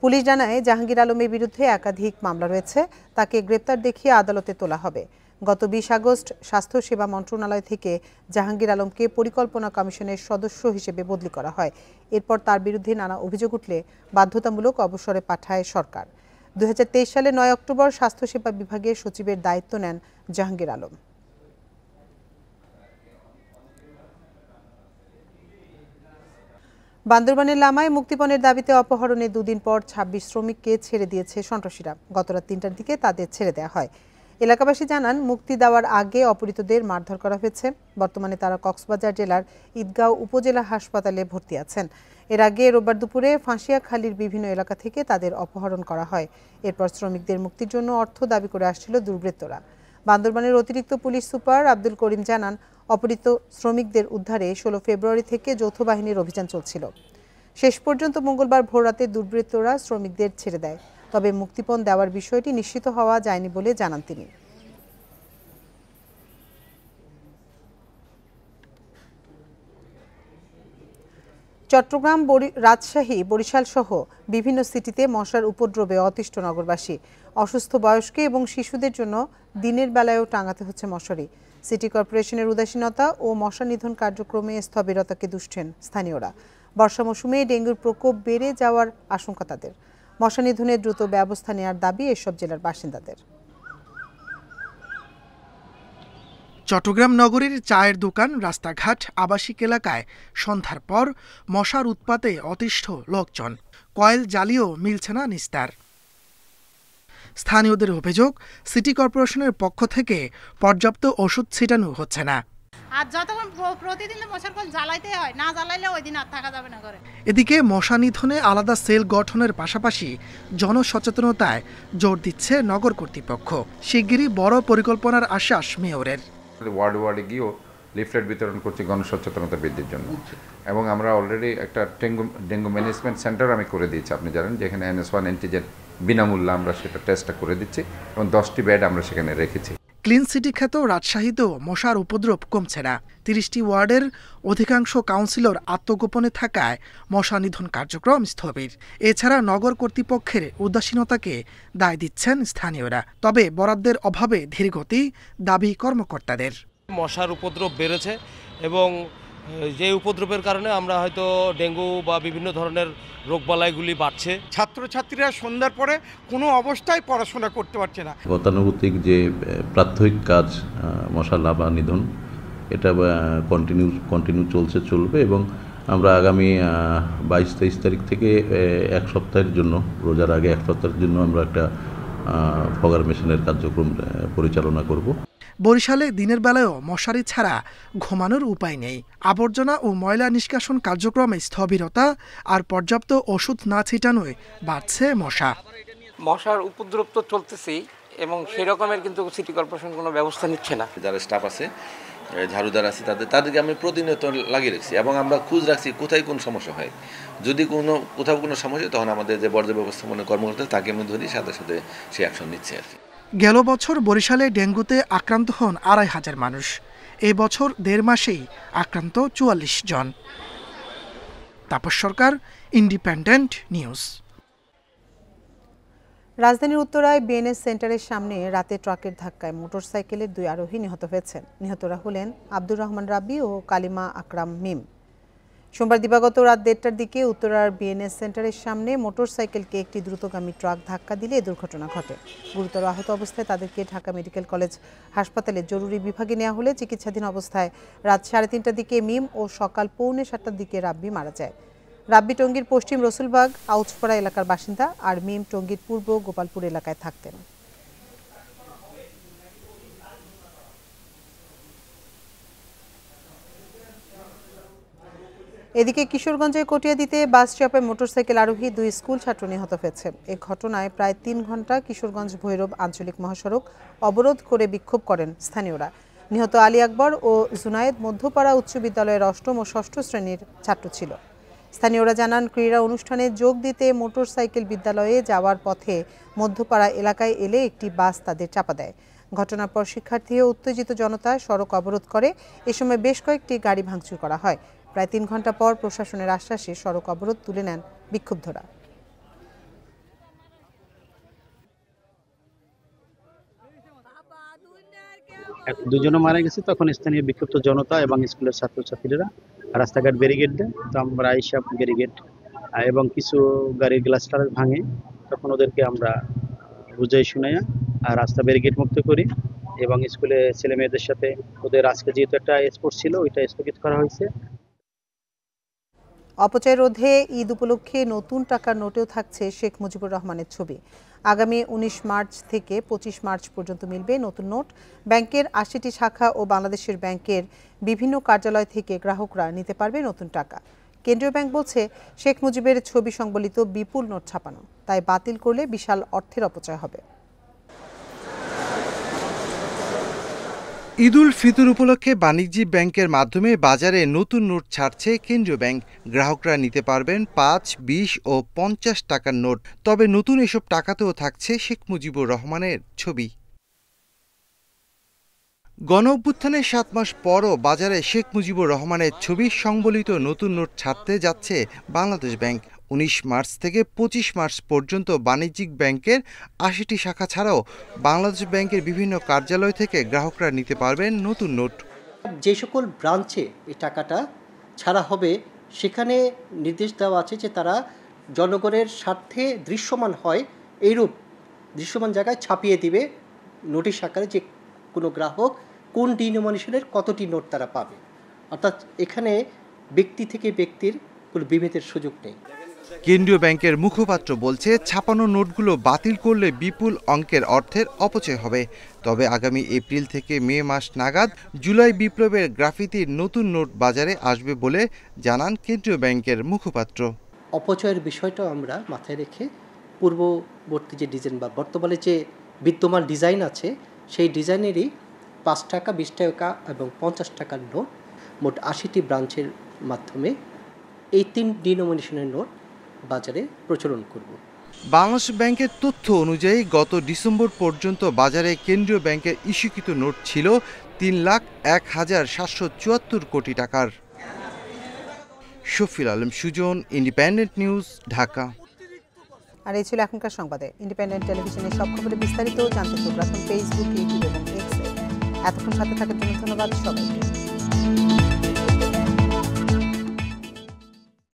পুলিশ জানায় জাহাঙ্গীর আলমের বিরুদ্ধে একাধিক মামলা রয়েছে, তাকে গ্রেপ্তার দেখিয়ে আদালতে তোলা হবে। গত 20 আগস্ট স্বাস্থ্য সেবা মন্ত্রণালয় থেকে জাহাঙ্গীর আলমকে পরিকল্পনা কমিশনের সদস্য হিসেবে বদলি করা হয়। এরপর তার বিরুদ্ধে নানা অভিযোগ উঠলে বাধ্যতামূলক অবসরে পাঠায় সরকার। 2023 সালে 9 অক্টোবর স্বাস্থ্যসেবা বিভাগের সচিবের দায়িত্ব নেন জাহাঙ্গীর আলম। বান্দরবানের লামায় মুক্তিপণের দাবিতে অপহরণের 2 দিন পর 26 শ্রমিককে ছেড়ে দিয়েছে সন্ত্রাসীরা। গতরাত 3টার দিকে তাদের ছেড়ে দেওয়া হয়। এলাকাবাসী জানান, মুক্তি দেওয়ার আগে অপহৃতদের মারধর করা হয়েছে। বর্তমানে তারা কক্সবাজার জেলার ঈদগাঁও উপজেলা হাসপাতালে ভর্তি আছেন। এর আগে রোববার দুপুরে ফাঁসিয়াখালীর বিভিন্ন এলাকা থেকে তাদের অপহরণ করা হয়। এরপর শ্রমিকদের মুক্তির জন্য অর্থ দাবি করে আসছিল দুর্বৃত্তরা। বান্দরবানের অতিরিক্ত পুলিশ সুপার আব্দুল করিম জানান, অপহৃত শ্রমিকদের উদ্ধারে 16 ফেব্রুয়ারি থেকে যৌথ বাহিনীর অভিযান চলছিল। শেষ পর্যন্ত মঙ্গলবার ভোররাতে দুর্বৃত্তরা শ্রমিকদের ছেড়ে দেয়। তবে মুক্তিপণ দেওয়ার বিষয়টি নিশ্চিত হওয়া যায়নি বলে জানান তিনি। চট্টগ্রাম, রাজশাহী, বরিশাল সহ বিভিন্ন সিটিতে মশার উপদ্রবে অতিষ্ঠ নগরবাসী। অসুস্থ বয়স্ক এবং শিশুদের জন্য দিনের বেলায়ও টাঙাতে হচ্ছে মশারি। সিটি কর্পোরেশনের উদাসীনতা ও মশা নিধন কার্যক্রমে স্থবিরতাকে দুষছেন স্থানীয়রা। বর্ষা মৌসুমে ডেঙ্গুর প্রকোপ বেড়ে যাওয়ার আশঙ্কা তাদের। মশা নিধনের দ্রুত ব্যবস্থা নেওয়ার দাবি এসব জেলার বাসিন্দাদের। চট্টগ্রাম নগরীর চায়ের দোকান, রাস্তাঘাট, আবাসিক এলাকায় সন্ধ্যার পর মশার উৎপাতে অতিষ্ঠ লোকজন। কয়েল জ্বালিয়েও মিলছে না নিস্তার। স্থানীয়দের অভিযোগ, সিটি কর্পোরেশনের পক্ষ থেকে পর্যাপ্ত ওষুধ ছিটানো হচ্ছে না। আর যতক্ষণ প্রতিদিন মশার কল জ্বালাইতে হয়, না জ্বালাইলে ওই দিন আর থাকা যাবে না ঘরে। এদিকে মশা নিধনে আলাদা সেল গঠনের পাশাপাশি জনসচেতনতায় জোর দিচ্ছে নগর কর্তৃপক্ষ। শিগগিরই বড় পরিকল্পনার আশ্বাস মেয়রের। ওয়ার্ডে গিয়েও লিফলেট বিতরণ করছি গণসচেতনতা বৃদ্ধির জন্য, এবং আমরা অলরেডি একটা ডেঙ্গু ম্যানেজমেন্ট সেন্টার আমি করে দিয়েছি, আপনি জানেন, যেখানে NS1 অ্যান্টিজেন বিনামূল্যে আমরা সেটা টেস্টটা করে দিচ্ছি, এবং 10টি বেড আমরা সেখানে রেখেছি। ক্লিন সিটি খ্যাত রাজশাহীতেও মশার উপদ্রব কমছে না। 30টি ওয়ার্ডের অধিকাংশ কাউন্সিলর আত্মগোপনে থাকায় মশা নিধন কার্যক্রম স্থবির। এছাড়া নগর কর্তৃপক্ষের উদাসীনতাকে দায় দিচ্ছেন স্থানীয়রা। তবে বরাদ্দের অভাবে ধীরগতি দাবি কর্মকর্তাদের। মশার উপদ্রব বেড়েছে এবং যে উপদ্রবের কারণে আমরা হয়তো ডেঙ্গু বা বিভিন্ন ধরনের রোগবালাইগুলি বাড়ছে। ছাত্রছাত্রীরা সন্ধ্যার পরে কোনো অবস্থায় পড়াশোনা করতে পারছে না। গতানুগতিক যে প্রাত্যহিক কাজ মশা লার্ভা নিধন, এটা কন্টিনিউ চলবে, এবং আমরা আগামী 22-23 তারিখ থেকে এক সপ্তাহের জন্য, রোজার আগে এক সপ্তাহের জন্য আমরা একটা ফগার মেশিনের কার্যক্রম পরিচালনা করব। বরিশালে দিনের বেলায়ও মশারি ছাড়া ঘুমানোর উপায় নেই। আবর্জনা ও ময়লা নিষ্কাশন কার্যক্রমে স্থবিরতা আর পর্যাপ্ত ওষুধ না ছিটানোয় বাড়ছে মশা। মশার উপদ্রব তো চলতেছেই, এবং সেই রকমের কিন্তু সিটি কর্পোরেশন কোনো ব্যবস্থা নিচ্ছে না। যারা স্টাফ আছে, ঝাড়ুদার আছে, তাদেরকে আমি প্রতিনিয়ত লাগিয়ে রাখছি, এবং আমরা খোঁজ রাখছি কোথায় কোন সমস্যা হয়। যদি কোথাও কোনো সমস্যা, তখন আমাদের যে বর্জ্য ব্যবস্থাপনার কর্মকর্তা তাকে আমি ধরি, সাথে সাথে সে অ্যাকশন নিচ্ছে আর কি। গেল বছর বরিশালে ডেঙ্গুতে আক্রান্ত হন ২৫০০ মানুষ। এই বছর ১.৫ মাসেই আক্রান্ত ৪৪ জন। তাপস সরকার, ইন্ডিপেন্ডেন্ট নিউজ। রাজধানীর উত্তরায় বিএনএস সেন্টারের সামনে রাতে ট্রাকের ধাক্কায় মোটরসাইকেলের 2 আরোহী নিহত হয়েছেন। নিহতরা হলেন আব্দুর রহমান রাব্বি ও কালিমা আকরাম মিম। সোমবার দিবাগত রাত 1:30টার দিকে উত্তরার বিএনএস সেন্টারের সামনে মোটরসাইকেলকে একটি দ্রুতগামী ট্রাক ধাক্কা দিলে এ দুর্ঘটনা ঘটে। গুরুতর আহত অবস্থায় তাদেরকে ঢাকা মেডিকেল কলেজ হাসপাতালে জরুরি বিভাগে নেওয়া হলে চিকিৎসাধীন অবস্থায় রাত 3:30টার দিকে মিম ও সকাল 6:45টার দিকে রাব্বি মারা যায়। রাব্বি টঙ্গীর পশ্চিম রসুলবাগ আউচপাড়া এলাকার বাসিন্দা, আর মিম টঙ্গীর পূর্ব গোপালপুর এলাকায় থাকতেন। এদিকে কিশোরগঞ্জের কটিয়াদীতে বাস চাপায় মোটরসাইকেল আরোহী 2 স্কুল ছাত্র নিহত হয়েছে। এ ঘটনায় প্রায় 3 ঘন্টা কিশোরগঞ্জ ভৈরব আঞ্চলিক মহাসড়ক অবরোধ করে বিক্ষোভ করেন স্থানীয়রা। নিহত আলী আকবর ও জুনায়েদ মধ্যপাড়া উচ্চ বিদ্যালয়ের 8ম ও 6ষ্ঠ শ্রেণীর ছাত্র ছিল। স্থানীয়রা জানান, ক্রীড়া অনুষ্ঠানে যোগ দিতে মোটরসাইকেল বিদ্যালয়ে যাওয়ার পথে মধ্যপাড়া এলাকায় এলে একটি বাস তাদের চাপা দেয়। ঘটনার পর শিক্ষার্থী ও উত্তেজিত জনতা সড়ক অবরোধ করে। এ সময় বেশ কয়েকটি গাড়ি ভাঙচুর করা হয়। প্রায় 3 ঘন্টা পর প্রশাসনের আশ্বাসে সড়ক অবরোধ তুলে নেন বিক্ষুব্ধরা। দুজনও মারা গেছে। তখন স্থানীয় বিক্ষুব্ধ জনতা এবং স্কুলের ছাত্রছাত্রীরা রাস্তাঘাট ব্যারিকেড দেয়। তো আমরা আইসা ব্যারিকেড এবং কিছু গাড়ির গ্লাস টাস ভাঙে, তখন ওদেরকে আমরা বুঝাই শুনাইয়া রাস্তা ব্যারিকেড মুক্ত করি, এবং স্কুলে ছেলে মেয়েদের সাথে ওদের আজকে যেহেতু একটা স্পোর্টস ছিল, ওইটা স্থগিত করা হয়েছে। অপচয় রোধে ঈদ উপলক্ষে নতুন টাকার নোটেও থাকছে শেখ মুজিবুর রহমানের ছবি। আগামী 19 মার্চ থেকে 25 মার্চ পর্যন্ত মিলবে নতুন নোট। ব্যাংকের 80টি শাখা ও বাংলাদেশের ব্যাংকের বিভিন্ন কার্যালয় থেকে গ্রাহকরা নিতে পারবে নতুন টাকা। কেন্দ্রীয় ব্যাংক বলছে, শেখ মুজিবের ছবি সংবলিত বিপুল নোট ছাপানো, তাই বাতিল করলে বিশাল অর্থের অপচয় হবে। ঈদুল ফিতর উপলক্ষে বাণিজ্যিক ব্যাংকের মাধ্যমে বাজারে নতুন নোট ছাড়ছে কেন্দ্রীয় ব্যাংক। গ্রাহকরা নিতে পারবেন 5, 20 ও 50 টাকার নোট। তবে নতুন এসব টাকাতেও থাকছে শেখ মুজিবুর রহমানের ছবি। গণঅভ্যুত্থানের 7 মাস পরও বাজারে শেখ মুজিবুর রহমানের ছবি সংবলিত নতুন নোট ছাড়তে যাচ্ছে বাংলাদেশ ব্যাংক। 19 মার্চ থেকে 25 মার্চ পর্যন্ত বাণিজ্যিক ব্যাংকের 80টি শাখা ছাড়াও বাংলাদেশ ব্যাংকের বিভিন্ন কার্যালয় থেকে গ্রাহকরা নিতে পারবেন নতুন নোট। যে সকল ব্রাঞ্চে এই টাকাটা ছাড়া হবে, সেখানে নির্দেশ দেওয়া আছে যে তারা জনগণের স্বার্থে দৃশ্যমান হয় এইরূপ দৃশ্যমান জায়গায় ছাপিয়ে দিবে নোটিশ আকারে, যে কোনো গ্রাহক কোন ডিনোমিনেশনের কতটি নোট তারা পাবে, অর্থাৎ এখানে ব্যক্তি থেকে ব্যক্তির কোনো বিভেদের সুযোগ নেই। কেন্দ্রীয় ব্যাংকের মুখপাত্র বলছে, ছাপানো নোটগুলো বাতিল করলে বিপুল অঙ্কের অর্থের অপচয় হবে। তবে আগামী এপ্রিল থেকে মে মাস নাগাদ জুলাই বিপ্লবের গ্রাফিতির নতুন নোট বাজারে আসবে বলে জানান কেন্দ্রীয় ব্যাংকের মুখপাত্র। অপচয়ের বিষয়টাও আমরা মাথায় রেখে পূর্ববর্তী যে ডিজাইন বা বর্তমানে যে বিদ্যমান ডিজাইন আছে সেই ডিজাইনেরই 5 টাকা, 20 টাকা এবং 50 টাকার নোট মোট 80টি ব্রাঞ্চের মাধ্যমে এই 3 ডিনোমিনেশনের নোট বাজারে প্রচলন করব। বাংলাদেশ ব্যাংকের তথ্য অনুযায়ী গত ডিসেম্বর পর্যন্ত বাজারে কেন্দ্রীয় ব্যাংকের ইস্যুকৃত নোট ছিল 3,01,774 কোটি টাকার। Shafil Alam Sujan, independent news, Dhaka. আর এই ছিল এখনকার সংবাদে। ইন্ডিপেন্ডেন্ট টেলিভিশনের সব খবরে বিস্তারিত জানতে চোখ রাখুন ফেসবুক, ইউটিউব এবং এক্সে। এতক্ষণ সাথে থাকার জন্য ধন্যবাদ সবাইকে।